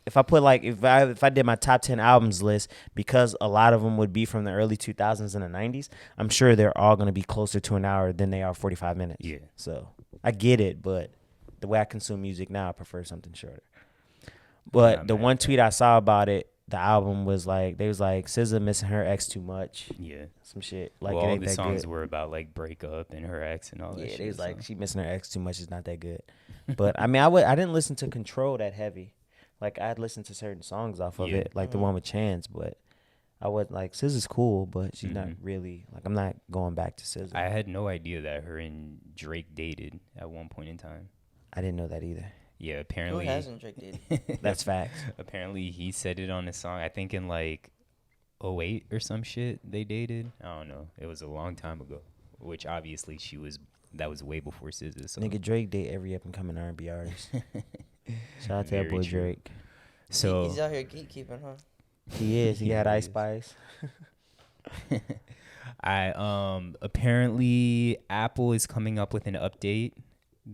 If I put like if I did my top 10 albums list, because a lot of them would be from the early 2000s and the 90s, I'm sure they're all gonna be closer to an hour than they are 45 minutes. Yeah. So I get it, but the way I consume music now, I prefer something shorter. But Not the mad one at that. tweet I saw about it, the album was like they was like SZA missing her ex too much, Yeah. some shit. Like Well, it all ain't the that songs good. were about like breakup and her ex and all that Yeah, shit. they was like so. she missing her ex too much is not that good. But I mean, I didn't listen to Control that heavy. Like I'd listen to certain songs off of Yeah. it, like the one with Chance, but I would like SZA's cool, but she's not Mhm. really like I'm not going back to SZA. I had no idea that her and Drake dated at one point in time. I didn't know that either. Yeah, Who apparently. hasn't Drake dated? That's facts. Apparently, he said it on a song. I think in like 08 or some shit. They dated. I don't know. It was a long time ago. Which obviously that was way before SZA. So. Nigga, Drake date every up and coming R&B artist. Shout out to that Very boy true. Drake. So He's out here gatekeeping, huh? He is. He Yeah, had he Ice is. Spice. Apparently Apple is coming up with an update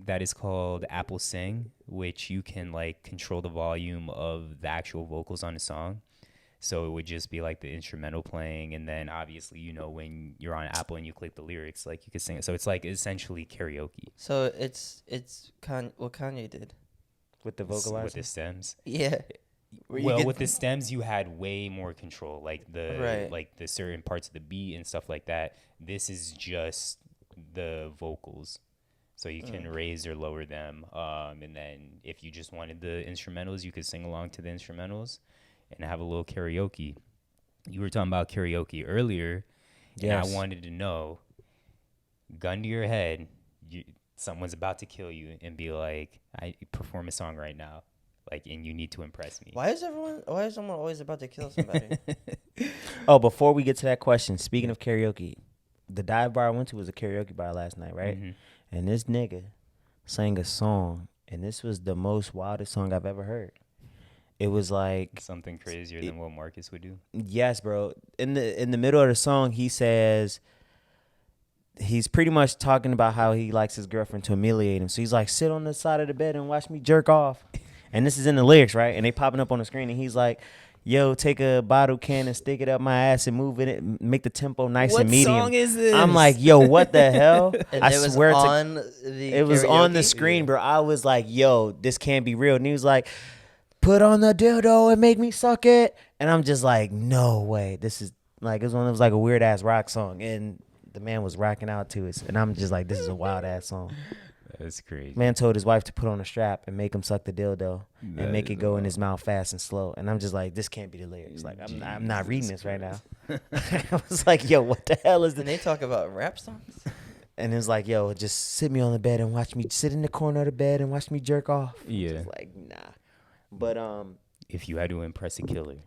that is called Apple Sing, which you can like control the volume of the actual vocals on a song. So it would just be like the instrumental playing, and then obviously when you're on Apple and you click the lyrics, like you could sing it. So it's like essentially karaoke So it's what Kanye did. With the with vocalizer. the stems. Yeah. Where you Well, get with the stems, you had way more control, like the certain parts of the beat and stuff like that. This is just the vocals, so you can raise or lower them. And then if you just wanted the instrumentals, you could sing along to the instrumentals and have a little karaoke. You were talking about karaoke earlier, Yes. and I wanted to know, gun to your head, someone's about to kill you and be like, "I perform a song right now." Like, and you need to impress me. Why is someone always about to kill somebody? Oh, before we get to that question, speaking of karaoke, the dive bar I went to was a karaoke bar last night, right? Mhm. And this nigga sang a song, and this was the most wildest song I've ever heard. It was like, Something crazier than what Marcus would do. yes, bro. In the middle of the song, he says he's pretty much talking about how he likes his girlfriend to humiliate him. So he's like, sit on the side of the bed and watch me jerk off. And this is in the lyrics, right? And they popping up on the screen, and he's like, yo, take a bottle can and stick it up my ass and move it, make the tempo nice and medium. is this? I'm like, yo, what the hell? And I it was swear to on the it was on the karaoke? screen, bro. I was like, yo, this can't be real. And he was like, put on the dildo and make me suck it. And I'm just like, no way. This is like, it was like a weird ass rock song. And the man was rocking out to it. And I'm just like, this is a wild ass song. That's crazy. Man told his wife to put on a strap and make him suck the dildo That and make is it go in his mouth fast and slow. And I'm just like, this can't be the lyrics. Like, I'm not reading this right now. I was like, yo, what the hell is And this? they talk about rap songs. And it was like, yo, just sit me on the bed and watch me sit in the corner of the bed and watch me jerk off. Yeah. Just like, nah. But If you had to impress a killer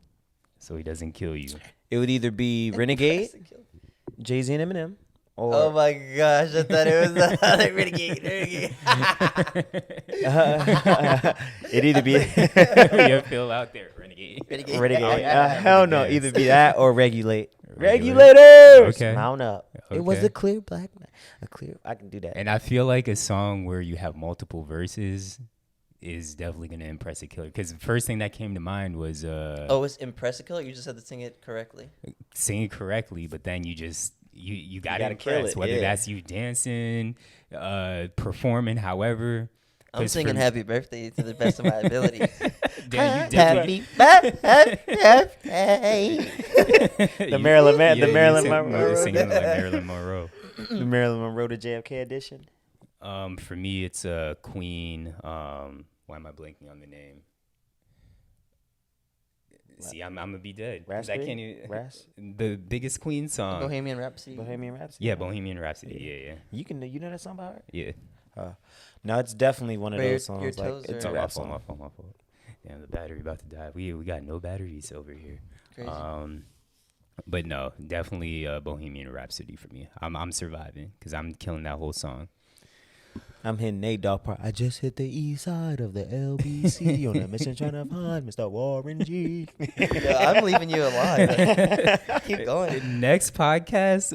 so he doesn't kill you. it would either be Renegade, Jay-Z and Eminem, or Oh my gosh, I thought it was the Renegade. it'd either be You feel out there, renegade. Renegade. yeah. Hell no, Yes. either be that or Regulate. Regulate. Regulators, Okay. mount up. It was Okay. a clear black man. I can do that. And I feel like a song where you have multiple verses is definitely going to impress a killer. Because the first thing that came to mind was Oh, it's Impress a Killer? You just had to sing it correctly. sing it correctly, but then you just you gotta gotta kill impress, it, whether yeah. that's you dancing, performing, however. I'm 'Cause singing for- Happy Birthday to the best of my ability. Damn, you definitely- The Marilyn Man- the you Marilyn sing- Monroe. singing like Marilyn Monroe. The Marilyn Monroe to JFK edition. For me, it's Queen. Why am I blanking on the name? See, I'm gonna be dead. 'Cause I Raspberry? can't even. Ras? The biggest Queen song. Bohemian Rhapsody. Bohemian Rhapsody. Yeah, Bohemian Rhapsody. Yeah. You know that song by heart? Yeah. No, it's definitely one of But your- those songs. your Like toes it's are- a My rap fault. song. My fault. My fault. Damn, the battery about to die. We got no batteries over here. Crazy. But no, definitely Bohemian Rhapsody for me. I'm surviving because I'm killing that whole song. I'm hitting Nate Dogg part. I just hit the east side of the LBC on a mission trying to find Mr. Warren G. Yo, I'm leaving you alive. Keep going. Next podcast,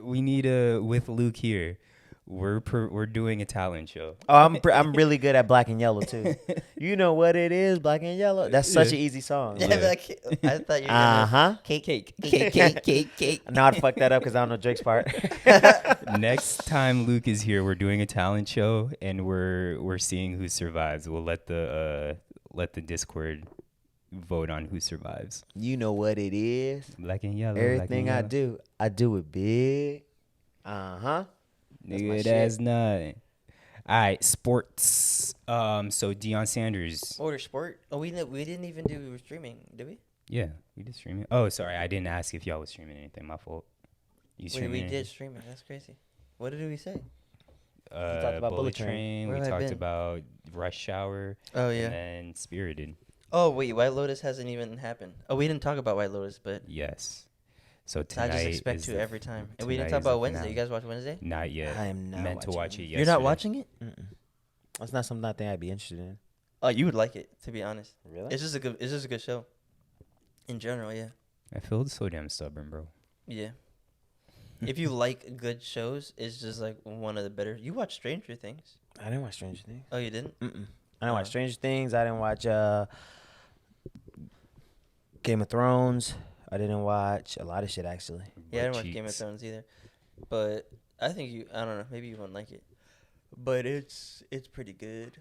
we need with Luke here. We're doing a talent show. Oh, I'm really good at Black and Yellow too. You know what it is, Black and Yellow. That's such an easy song. Yeah, Yeah. like, I thought you were gonna cake. No, I'd fuck that up because I don't know Drake's part. Next time Luke is here, we're doing a talent show, and we're seeing who survives. We'll let the Discord vote on who survives. You know what it is. Black and yellow. Everything I do it big. That's my Nigga, shit. that's nothing. All right, sports. So Deion Sanders. Order sport. Oh, we didn't even do streaming, did we? Yeah, we did streaming. Oh, sorry, I didn't ask if y'all was streaming anything. My fault. You Wait, streaming? we anything? did streaming. That's crazy. What did we say? talked about Bullet Bullet Train. Train. Where We have I talked been? about Rush Hour. Oh yeah. And then Spirited. Oh wait, White Lotus hasn't even happened. Oh, we didn't talk about White Lotus, but Yes. So I tonight just expect is to the- every time. And we didn't tonight talk is the about Wednesday. finale. You guys watch Wednesday? Not yet. I am not meant to watch watching it it. yesterday. You're not watching it? That's not something I think I'd be interested in. Oh, you would like it, to be honest. Really? It's just a good show. In general, yeah. I feel so damn stubborn, bro. Yeah. If you like good shows, it's just like one of the better. You watch Stranger Things? I didn't watch Stranger Things. Oh, you didn't? I didn't watch Stranger Things. I didn't watch Game of Thrones. I didn't watch a lot of shit actually. Yeah, I didn't Butt watch Game of cheeks. Thrones either. But I think I don't know, maybe you won't like it. But it's pretty good.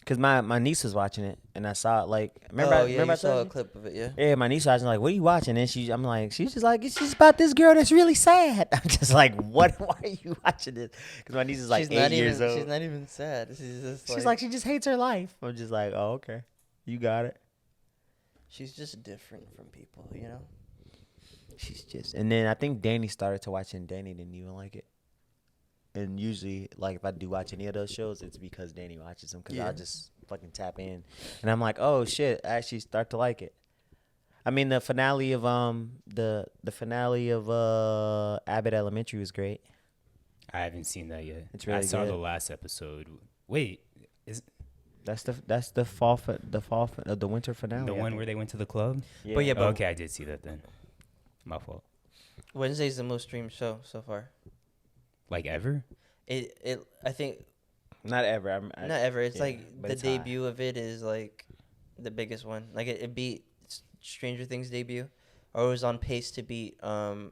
Cause my niece was watching it and I saw it like remember I you saw saw a you? clip of it, yeah. Yeah, my niece was watching like, what are you watching? And I'm like, she's just like, it's just about this girl that's really sad. I'm just like, what? Why are you watching this? Because my niece is like she's 8 not years even, old. She's not even sad. She's just She's like, she just hates her life. I'm just like, oh, okay. You got it. she's just different from people, you know? She's just, and then I think Danny started to watch it and Danny didn't even like it. And usually, like, if I do watch any of those shows, it's because Danny watches them because Yeah. I'll just fucking tap in. And I'm like, oh, shit, I actually start to like it. I mean, the finale of the finale of Abbott Elementary was great. I haven't seen that yet. It's really I saw the good. last episode. Wait, is That's the the winter finale. the I one think. where they went to the club? Yeah. But yeah, but Okay, I did see that then. My fault. Wednesday's the most streamed show so far. Like ever? I think Not ever. not ever. It's yeah, like but the it's high. debut of it is like the biggest one. Like it beat Stranger Things debut, or it was on pace to beat the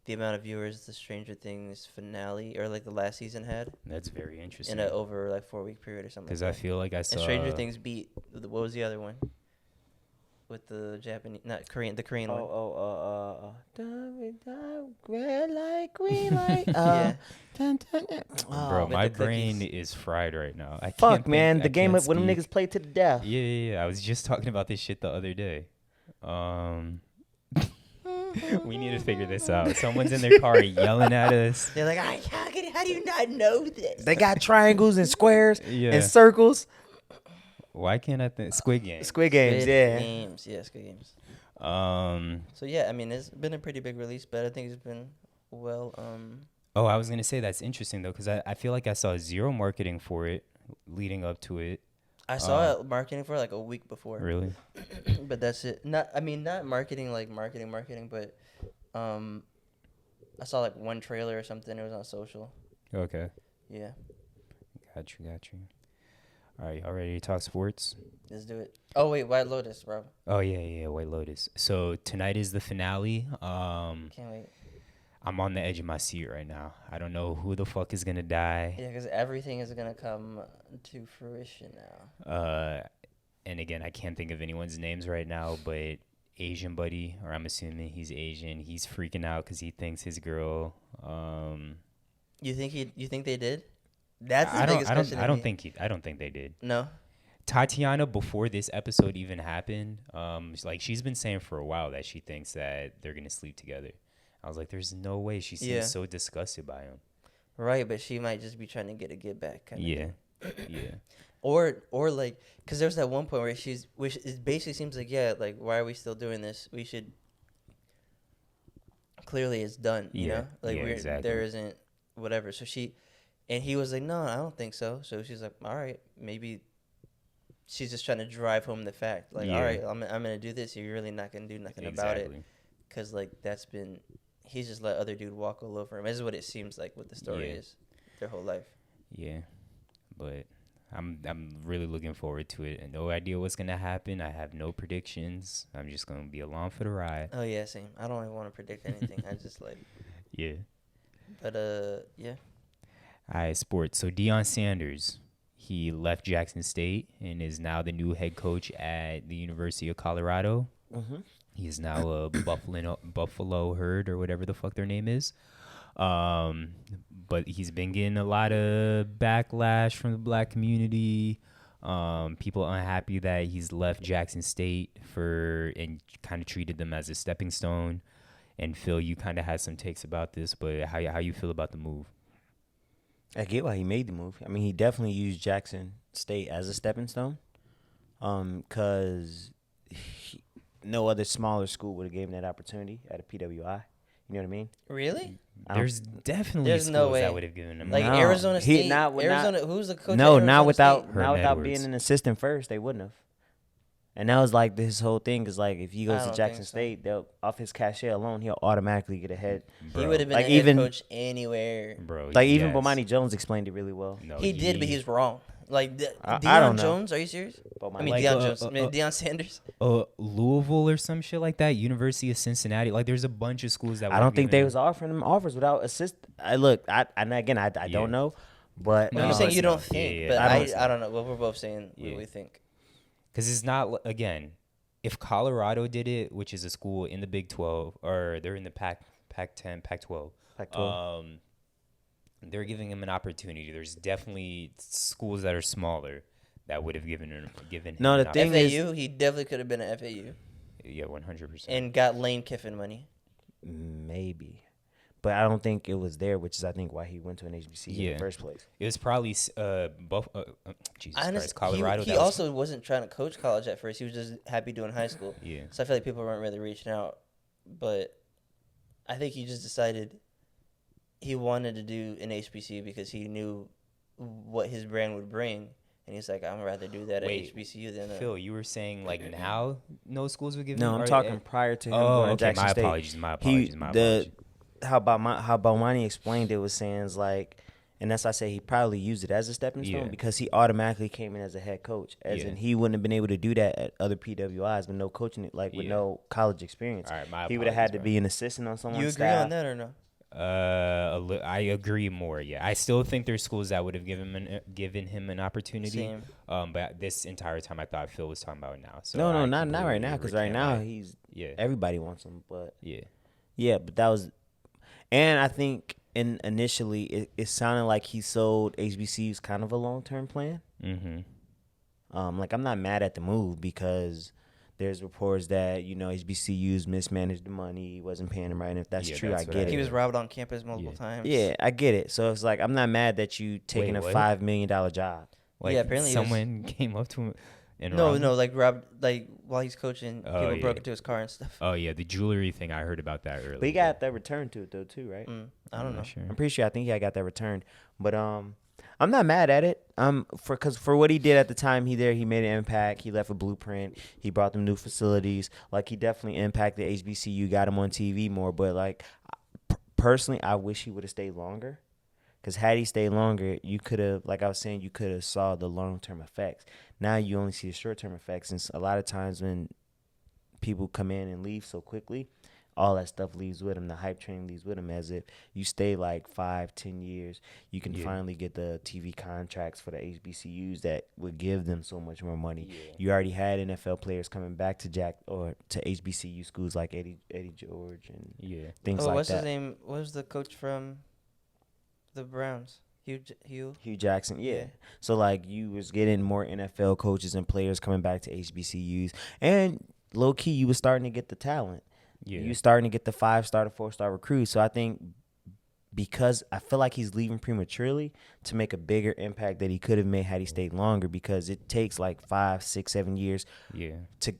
amount of viewers the Stranger Things finale or like the last season had That's very interesting. in an over like 4-week period or something. Because like I that. feel like I saw And Stranger Things beat what was the other one? With the Japanese, not Korean, the Korean one. Red light, green light. Yeah. Bro, with my the brain cookies. is fried right now. I Fuck, can't man. think- The I game can't when them speak. niggas play to the death. Yeah. I was just talking about this shit the other day. We need to figure this out. Someone's in their car yelling at us. They're like, how do you not know this? They got triangles and squares Yeah. and circles. Why can't I think Squid Game? Squid Games, Squid yeah. Games, yeah, Squid Games. Um. So yeah, I mean, it's been a pretty big release, but I think it's been well. Oh, I was gonna say that's interesting though, because I feel like I saw zero marketing for it leading up to it. I saw it marketing for like a week before, Really? but that's it. Not marketing like marketing, but I saw like one trailer or something. It was on social. Okay. Yeah, Got you. All right, y'all ready to talk sports? let's do it. Oh wait, White Lotus, bro. Oh yeah, White Lotus. So tonight is the finale. Can't wait. I'm on the edge of my seat right now. I don't know who the fuck is gonna die. Yeah, because everything is gonna come to fruition now. And again, I can't think of anyone's names right now, but Asian buddy, or I'm assuming he's Asian, he's freaking out because he thinks his girl. You think they did? That's the I biggest question. don't think they did. No. Tatiana, before this episode even happened, like she's been saying for a while that she thinks that they're gonna sleep together. I was like, there's no way. She seems so disgusted by him. Right, but she might just be trying to get back. Yeah, yeah. Or like, because there's that one point where which it basically seems like, yeah, like, why are we still doing this? We should, clearly it's done, you know? Like, exactly. there isn't whatever. So and he was like, no, I don't think so. So she's like, all right, maybe she's just trying to drive home the fact. Like, all right, I'm going to do this. You're really not going to do nothing about it. Because, like, he's just let other dude walk all over him. This is what it seems like what the story is their whole life. Yeah, but I'm really looking forward to it. No idea what's gonna happen. I have no predictions. I'm just gonna be along for the ride. Oh yeah, same. I don't even want to predict anything. I just like. Yeah. But yeah. All right, sports. So Deion Sanders, he left Jackson State and is now the new head coach at the University of Colorado. Mm-hmm. He's now a Buffalo Herd or whatever the fuck their name is. But he's been getting a lot of backlash from the black community. People unhappy that he's left Jackson State and kind of treated them as a stepping stone. And Phil, you kind of had some takes about this, but how you feel about the move? I get why he made the move. I mean, he definitely used Jackson State as a stepping stone, because no other smaller school would have given that opportunity at a PWI. You know what I mean? Really? There's definitely There's schools no way that would have given him. Like No. Arizona State. Arizona, who's the coach? No, at Arizona not without State? not without Edwards. being an assistant first. They wouldn't have. And that was like this whole thing. Cause like if he I goes to don't Jackson think so. State, they'll off his cachet alone, he'll automatically get ahead. He would have been Like, a head even- coach anywhere. Bro. Like even yes. Bomani Jones explained it really well. No, He did, but he was wrong. Like I Deion don't know. Jones, are you serious? Bomani- I mean Like, Deion Jones. I mean Deion Sanders. Louisville or some shit like that. University of Cincinnati. Like there's a bunch of schools that I don't think they was offering him offers without assist. I don't know, but No, I'm No, saying it's you don't not. think, Yeah, but yeah. I don't know. Well, we're both saying Yeah. what we think. Because it's not, again, if Colorado did it, which is a school in the Big 12, or they're in the Pac-10, Pac-12, Pac-12. they're giving him an opportunity. There's definitely schools that are smaller that would have given him No, the an thing opportunity. FAU, he definitely could have been at FAU Yeah, 100%. and got Lane Kiffin money. Maybe, but I don't think it was there, which is I think why he went to an HBCU in the first place. It was probably Jesus Christ, Colorado. He that was- also wasn't trying to coach college at first. He was just happy doing high school. Yeah. So I feel like people weren't really reaching out. But I think he just decided he wanted to do an HBCU because he knew what his brand would bring. And he's like, I'd rather do that at Wait, HBCU than Phil, you were saying like now no schools would give No, him. I'm talking prior to him Oh, going to okay. Jackson My State. apologies. My apologies. How Bomani explained it was saying is like, and that's why I say he probably used it as a stepping stone Yeah. because he automatically came in as a head coach, as in he wouldn't have been able to do that at other PWIs with no coaching, with no college experience. All right, my He would have had to apologies, be an assistant on someone's You agree staff. on that or no? I agree more. Yeah, I still think there's schools that would have given him an opportunity. Same. But this entire time I thought Phil was talking about it now. So No, I not right completely now, because right recant now my- he's yeah, everybody wants him, but yeah. but that was, and I think initially it sounded like he sold HBCUs kind of a long term plan. Mm-hmm. Like I'm not mad at the move because there's reports that HBCUs mismanaged the money, he wasn't paying them right. And if that's true, that's I what get I it. He was robbed on campus multiple Yeah. times. Yeah, I get it. So it's like I'm not mad that you taking Wait, a what? $5 million job. Like Yeah, apparently he was- someone came up to him. And No, robbed him? like robbed, like while he's coaching, Oh, people yeah. broke into his car and stuff. Oh yeah, the jewelry thing. I heard about that earlier. But he got that return to it though too, right? I don't know. Sure. I'm pretty sure. I think he got that returned. But I'm not mad at it. For what he did at the time he made an impact. He left a blueprint. He brought them new facilities. Like he definitely impacted HBCU, got him on TV more. But like personally, I wish he would have stayed longer. Because had he stayed longer, you could have, like I was saying, you could have saw the long-term effects. Now you only see the short-term effects. And a lot of times when people come in and leave so quickly, all that stuff leaves with them. The hype train leaves with them. As if you stay like 5-10 years, you can finally get the TV contracts for the HBCUs that would give them so much more money. Yeah. You already had NFL players coming back to to HBCU schools like Eddie George and things like What's that. his name? What was the coach from the Browns? Hugh Jackson, yeah. So like you was getting more NFL coaches and players coming back to HBCUs, and low key you was starting to get the talent. Yeah. You starting to get the 5-star to 4-star recruits. So I think because I feel like he's leaving prematurely to make a bigger impact that he could have made had he stayed longer, because it takes like 5, 6, 7 years to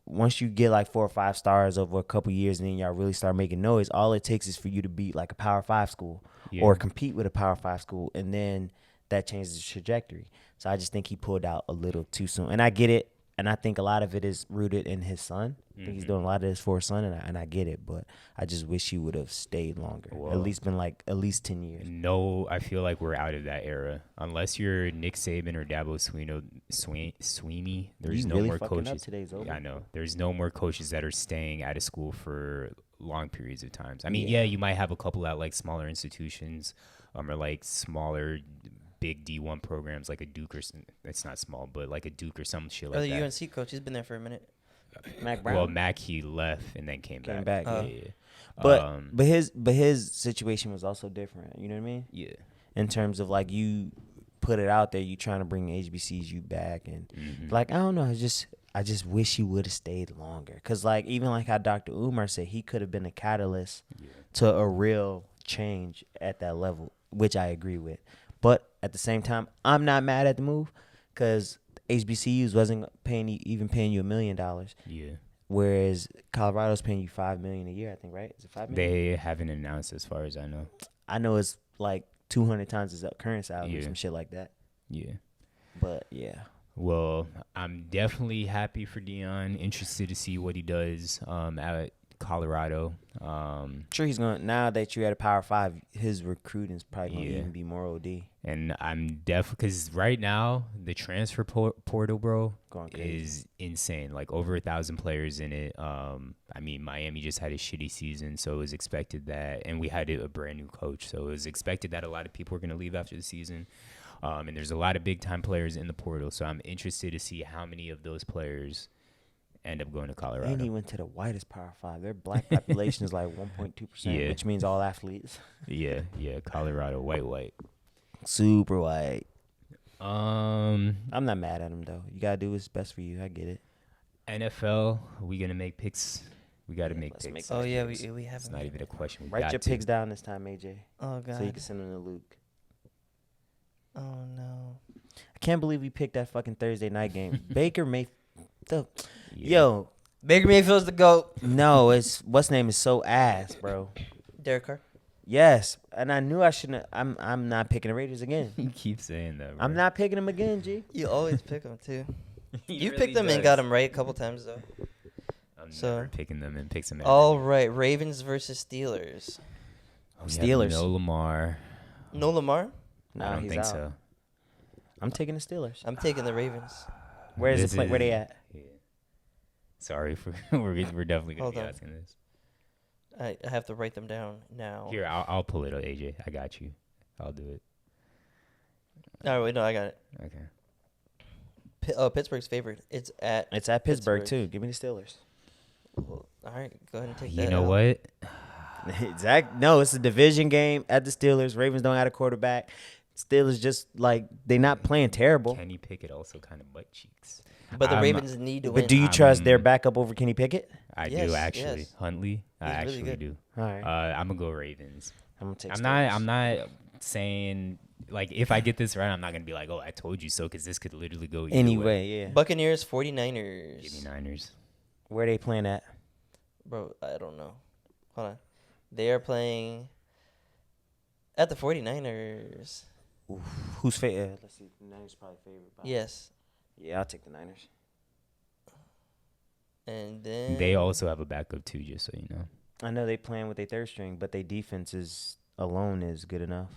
once you get like 4 or 5 stars over a couple years and then y'all really start making noise. All it takes is for you to beat like a Power 5 school or compete with a Power 5 school, and then that changes the trajectory. So I just think he pulled out a little too soon. And I get it. And I think a lot of it is rooted in his son. I think he's doing a lot of this for his son, and I get it. But I just wish he would have stayed longer. Well, at least been like at least 10 years. No, I feel like we're out of that era. Unless you're Nick Saban or Dabo Sweeney, there's You no really more fucking up coaches. today's over. Yeah, I know. There's no more coaches that are staying out of school for long periods of times. I mean, yeah, you might have a couple at like smaller institutions, or like smaller big D1 programs like a Duke or it's not small, but like a Duke or some shit like the that. UNC coach, he's been there for a minute. Mac Brown. Well, Mac, he left and then came back. Yeah. But his situation was also different. You know what I mean? Yeah. In terms of like you put it out there, you trying to bring HBCU back, and like I don't know, I just wish he would have stayed longer. Cause like even like how Dr. Umar said, he could have been a catalyst to a real change at that level, which I agree with. But at the same time, I'm not mad at the move, because HBCUs wasn't paying you $1 million. Yeah. Whereas Colorado's paying you $5 million a year, I think, right? Is it $5 million? They haven't announced as far as I know. I know it's like 200 times his current salary, or Yeah. some shit like that. Yeah. But yeah, Well, I'm definitely happy for Deion. Interested to see what he does at Colorado. sure he's gonna. Now that you're at a Power 5, his recruiting's probably gonna Yeah. even be more OD. And I'm because right now the transfer portal, bro, Going crazy. is insane. Like over 1,000 players in it. I mean, Miami just had a shitty season, so it was expected that, and we had a brand new coach, so it was expected that a lot of people were gonna leave after the season. And there's a lot of big time players in the portal, so I'm interested to see how many of those players end up going to Colorado. And he went to the whitest Power 5. Their black population is like 1.2%, Yeah. which means all athletes. Yeah, Colorado, white. Super white. Um, I'm not mad at him though. You gotta do what's best for you. I get it. NFL, we gonna make picks. We got to Yeah, make let's picks. make Oh yeah, It's we haven't. not even a question. We Write got your to. picks down this time, AJ, Oh god. so you can send them to Luke. Oh no. I can't believe we picked that fucking Thursday night game. Baker May. Yeah. Yo, Baker Mayfield's the GOAT. no, it's what's name is so ass, bro. Derek Carr. Yes, and I knew I shouldn't. I'm not picking the Raiders again. You keep saying that, bro. I'm not picking them again, G. You always pick them too. He You really picked them and does. got them right a couple times though. I'm So- never picking them and picks them. All right, Ravens versus Steelers. Steelers. No Lamar. No Lamar. No, I don't he's think out. so. I'm taking the Steelers. I'm taking the Ravens. Where is This it? Where they at? Yeah. Sorry for we're definitely gonna Hold be on. asking this. I have to write them down now. Here, I'll pull it up, AJ. I got you. I'll do it. Oh wait, no, I got it. Okay. Pittsburgh's favored. It's at. It's at Pittsburgh Pittsburgh. too. Give me the Steelers. Well, all right, go ahead and take that. You know out. what? No, it's a division game at the Steelers. Ravens don't have a quarterback. Steelers just like they're not playing terrible. Kenny Pickett also kind of butt cheeks. But the I'm- Ravens need to win. But do you trust their I'm- backup over Kenny Pickett? I Yes, do actually. yes. Huntley, I He's really actually good. do. All right, I'm gonna go Ravens. I'm gonna take. I'm Steelers. not saying like if I get this right, I'm not gonna be like, oh, I told you so, because this could literally go either way. Anyway, yeah. Buccaneers, 49ers. Give me Niners. Where they playing at? Bro, I don't know. Hold on. They are playing at the 49ers. Who's favorite? Let's see. The Niners probably favorite. Yes. Yeah, I'll take the Niners. And then They also have a backup too, just so you know. I know they playing with their third string, but their defense is alone is good enough.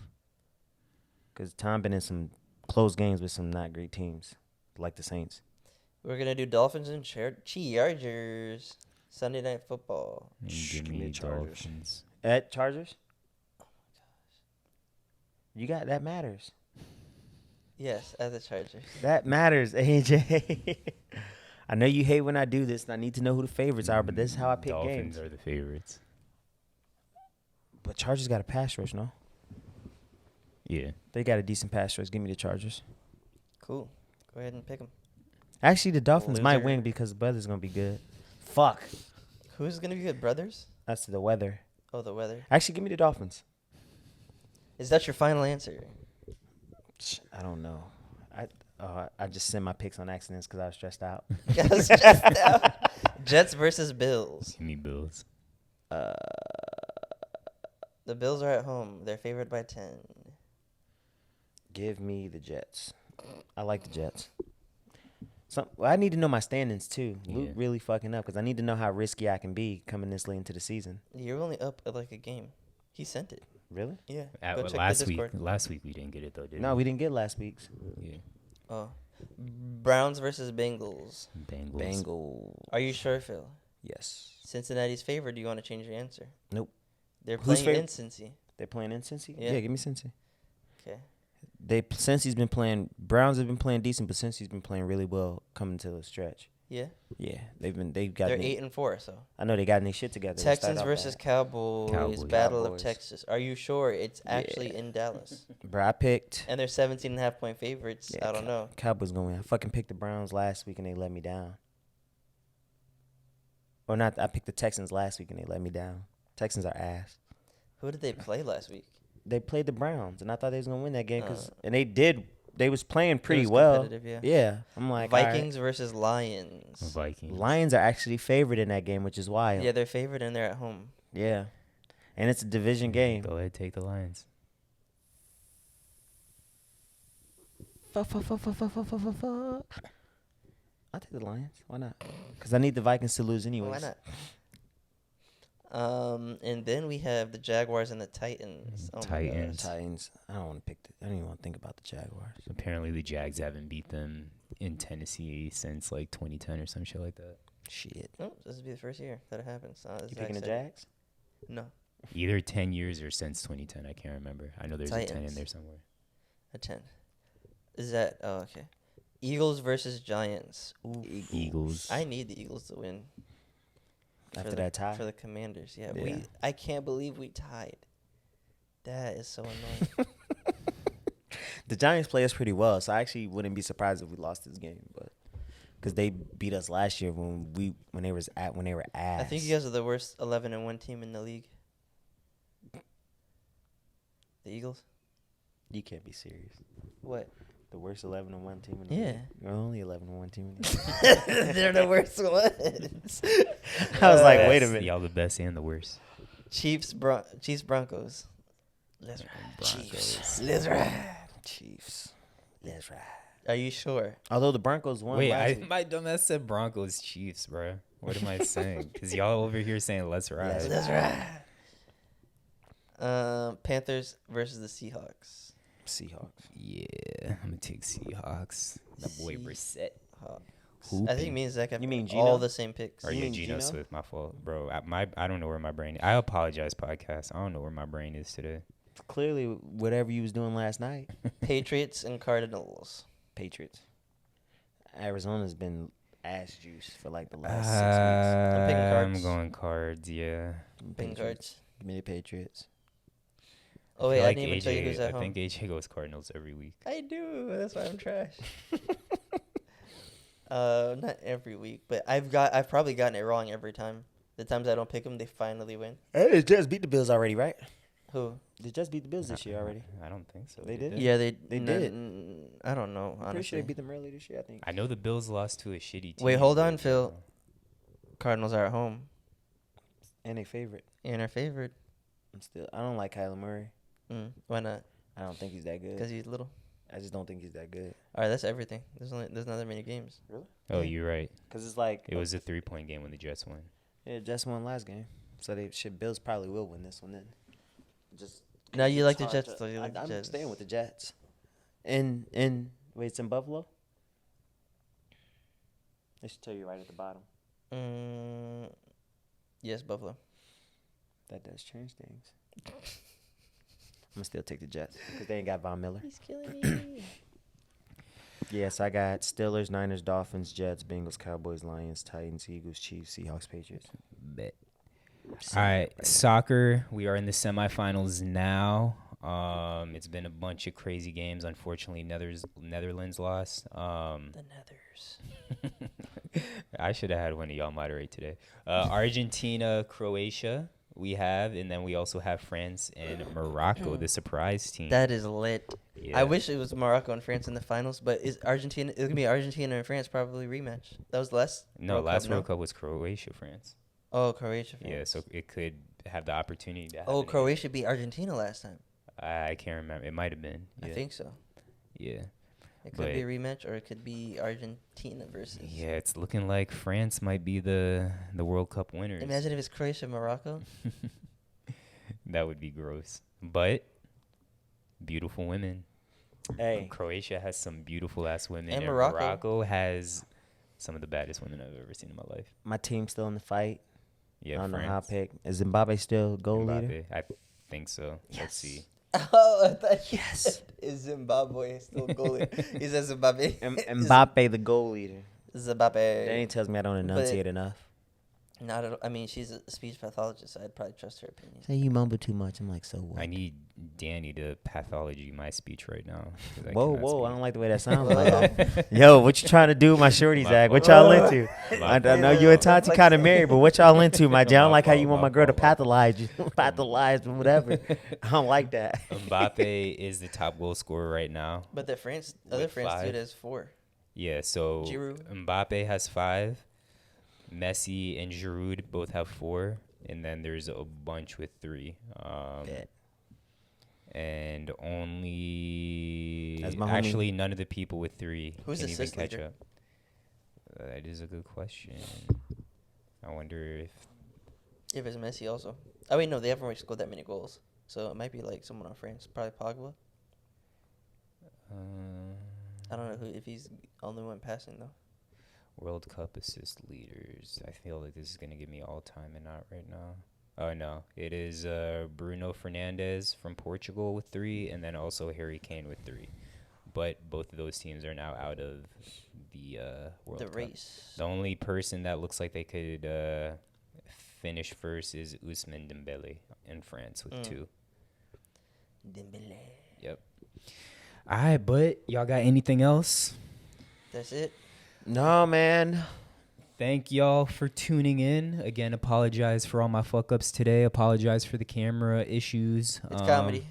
Cause Tom been in some close games with some not great teams, like the Saints. we're going to do Dolphins and Chargers. Sunday Night Football. And Shh, give give me me the Chargers. Dolphins. At Chargers. You got that matters. Yes, at the Chargers. That matters, AJ. I know you hate when I do this, and I need to know who the favorites are, but this is how I pick Dolphins games. are the favorites. But Chargers got a pass rush, no? Yeah. They got a decent pass rush. Give me the Chargers. Cool. Go ahead and pick them. Actually, the Dolphins might Loser. win because the weather's gonna be good. Fuck. Who's gonna be good, brothers? That's the weather. Oh, the weather. Actually, give me the Dolphins. Is that your final answer? I don't know. I just sent my picks on accidents because I was stressed out. Yes, Jets versus Bills. Give me Bills. The Bills are at home. They're favored by 10. Give me the Jets. I like the Jets. I need to know my standings too. Luke Yeah. really fucking up because I need to know how risky I can be coming this late into the season. You're only up like a game. He sent it. Really? Yeah. Go check Last the week, Discord. we didn't get it though, did No, we didn't get last week's. Yeah. Oh. Browns versus Bengals. Bengals. Bengal. Are you sure, Phil? Yes. Cincinnati's favored. Do you want to change your answer? Nope. They're Who's playing in favored? Cincy. They're playing in Cincy? Yeah. Yeah, give me Cincy. Okay. Cincy's been playing. Browns have been playing decent, but Cincy's been playing really well coming to the stretch. Yeah. Yeah, they've got. They're 8-4. So I know they got their shit together. They Texans started off versus bad. Cowboys. Battle Cowboys. of Texas. Are you sure it's actually in Dallas? Bro, I picked. And they're 17.5-point favorites. Yeah, I don't know. Cowboys gonna win. I fucking picked the Browns last week and they let me down. Or not? I picked the Texans last week and they let me down. Texans are ass. Who did they play last week? They played the Browns and I thought they was gonna win that game Uh. and they did. They was playing pretty was well. competitive, Yeah, I'm like Vikings versus Lions. Vikings. Lions are actually favored in that game, which is wild. Yeah, they're favored and they're at home. Yeah. And it's a division game. Go ahead, take the Lions. Fuck. I'll take the Lions. Why not? Because I need the Vikings to lose anyways. Why not? And then we have the Jaguars and the Titans. Oh my Titans. gosh. Titans. I don't want to pick. I don't even want to think about the Jaguars. Apparently, the Jags haven't beat them in Tennessee since like 2010 or some shit like that. Shit. Oh, this will be the first year that it happens. You picking the Jags? No, Either 10 years or since 2010. I can't remember. I know there's a 10 in Titans. there somewhere. a 10. Is that? Oh, okay. Eagles versus Giants. Ooh. Eagles. I need the Eagles to win. After that tie? For the Commanders. Yeah. Yeah. I can't believe we tied. That is so annoying. The Giants play us pretty well, so I actually wouldn't be surprised if we lost this game, but because they beat us last year when they were ass. I think you guys are the worst 11-1 team in the league. The Eagles? You can't be serious. What? The worst 11-1 team in the Yeah. league. You're only 11-1 team in the league. They're the worst ones. I was like, wait a minute. Y'all the best and the worst. Chiefs Broncos. Let's ride. Broncos. Let's ride. Chiefs. That's right. Are you sure? Although the Broncos won Wait, last week. my dumbass said Broncos Chiefs, bro. What am I saying? Because y'all over here saying let's ride. Let's ride. Panthers versus the Seahawks. Seahawks. Yeah, I'm gonna take Seahawks. That boy Brissett. I think me and Zach have You mean all Geno? the same picks. Or You yeah, mean Geno Geno? Smith. My fault, bro. I don't know where my brain. I apologize, podcast. I don't know where my brain is today. Clearly, whatever you was doing last night. Patriots and Cardinals. Patriots. Arizona's been ass juice for like the last 6 I'm picking Cards. I'm going Cards. Yeah. weeks. Picking Cards. Give me the Patriots. Oh wait, feel I didn't even tell you who's at I home. think AJ goes Cardinals every week. I do. That's why I'm trash. Not every week, but I've probably gotten it wrong every time. The times I don't pick them, they finally win. Hey, they just beat the Bills already, right? Who? They just beat the Bills this year already. I don't think so. They did? Yeah, they did. I don't know. I'm pretty sure Honestly, they beat them early this year, I think. I know the Bills lost to a shitty team. Wait, hold on, but, Phil. Cardinals are at home And they favorite. and are favored. I don't like Kyler Murray. Why not? I don't think he's that good. Because he's little. I just don't think he's that good. All right, that's everything. There's not that many games. Really? Oh, Yeah. you're right. Because it's like It was a 3-point game when the Jets won. yeah, just won last game, so Bills probably will win this one then. Just Now you it's like the hard Jets, to- though. You like the I'm Jets. staying with the Jets. Wait, it's in Buffalo. They should tell you right at the bottom. Yes, Buffalo. That does change things. I'm gonna still take the Jets because they ain't got Von Miller. He's killing me. Yes, I got Steelers, Niners, Dolphins, Jets, Bengals, Cowboys, Lions, Titans, Eagles, Chiefs, Seahawks, Patriots. Bet. All right, soccer. We are in the semifinals now. It's been a bunch of crazy games. Unfortunately, Netherlands lost. The Nethers. I should have had one of y'all moderate today. Argentina, Croatia, we have, and then we also have France and Morocco, the surprise team. That is lit. Yeah. I wish it was Morocco and France in the finals, but is Argentina? It's gonna be Argentina and France probably rematch. That was last. No, World last Cup, World Cup was Croatia, France. Oh, Croatia. France. Yeah, so it could have the opportunity to happen Oh, again. Croatia beat Argentina last time. I can't remember. It might have been. Yeah. I think so. Yeah. It could be a rematch, or it could be Argentina versus. Yeah, it's looking like France might be the World Cup winners. Imagine if it's Croatia and Morocco. That would be gross. But beautiful women. Hey, Croatia has some beautiful ass women, And and Morocco. Morocco has some of the baddest women I've ever seen in my life. my team's still in the fight. Yeah, I don't know France. how I pick. Is Zimbabwe still goal leader? Mbappe, I think so. Let's see. Oh, I thought Yes. is Zimbabwe still goalie? He says Zimbabwe. Mbappe, the goal leader. Zimbabwe. Danny tells me I don't enunciate enough. Not at all. I mean, she's a speech pathologist, so I'd probably trust her opinion. Say you mumble too much. I'm like, so what? I need Danny to pathology my speech right now. 'cause I Whoa, cannot whoa! I speak. don't like the way that sounds. Like, yo, what you trying to do, with my shorty Zach? What y'all into? I know you and Tati kind of married, but what y'all into, my J? I don't like how you want my girl to pathologize you, pathologize, whatever. I don't like that. Mbappe is the top goal scorer right now. But the other With France 5. dude has 4. Yeah, so Giroud. Mbappe has 5. Messi and Giroud both have 4. And then there's a bunch with 3. Bet. And only That's my homie. actually none of the people with 3 Who's can the even assist catch leader? up. That is a good question. I wonder if it's Messi also. Oh, wait, no, they haven't really scored that many goals. So it might be like someone on France. Probably Pogba. I don't know if he's only one passing, though. World Cup assist leaders. I feel like this is gonna give me all time and not right now. Oh no, it is Bruno Fernandes from Portugal with 3, and then also Harry Kane with 3. But both of those teams are now out of the World The Cup. race. The only person that looks like they could finish first is Ousmane Dembele in France with 2. Dembele. Yep. All right, but y'all got anything else? That's it. No, man. Thank y'all for tuning in. Again, apologize for all my fuck-ups today. Apologize for the camera issues. It's comedy.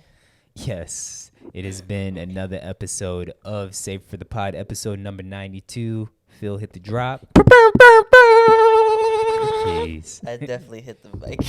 Yes. It has been another episode of Save for the Pod, episode number 92. Phil, hit the drop. Peace. I definitely hit the mic.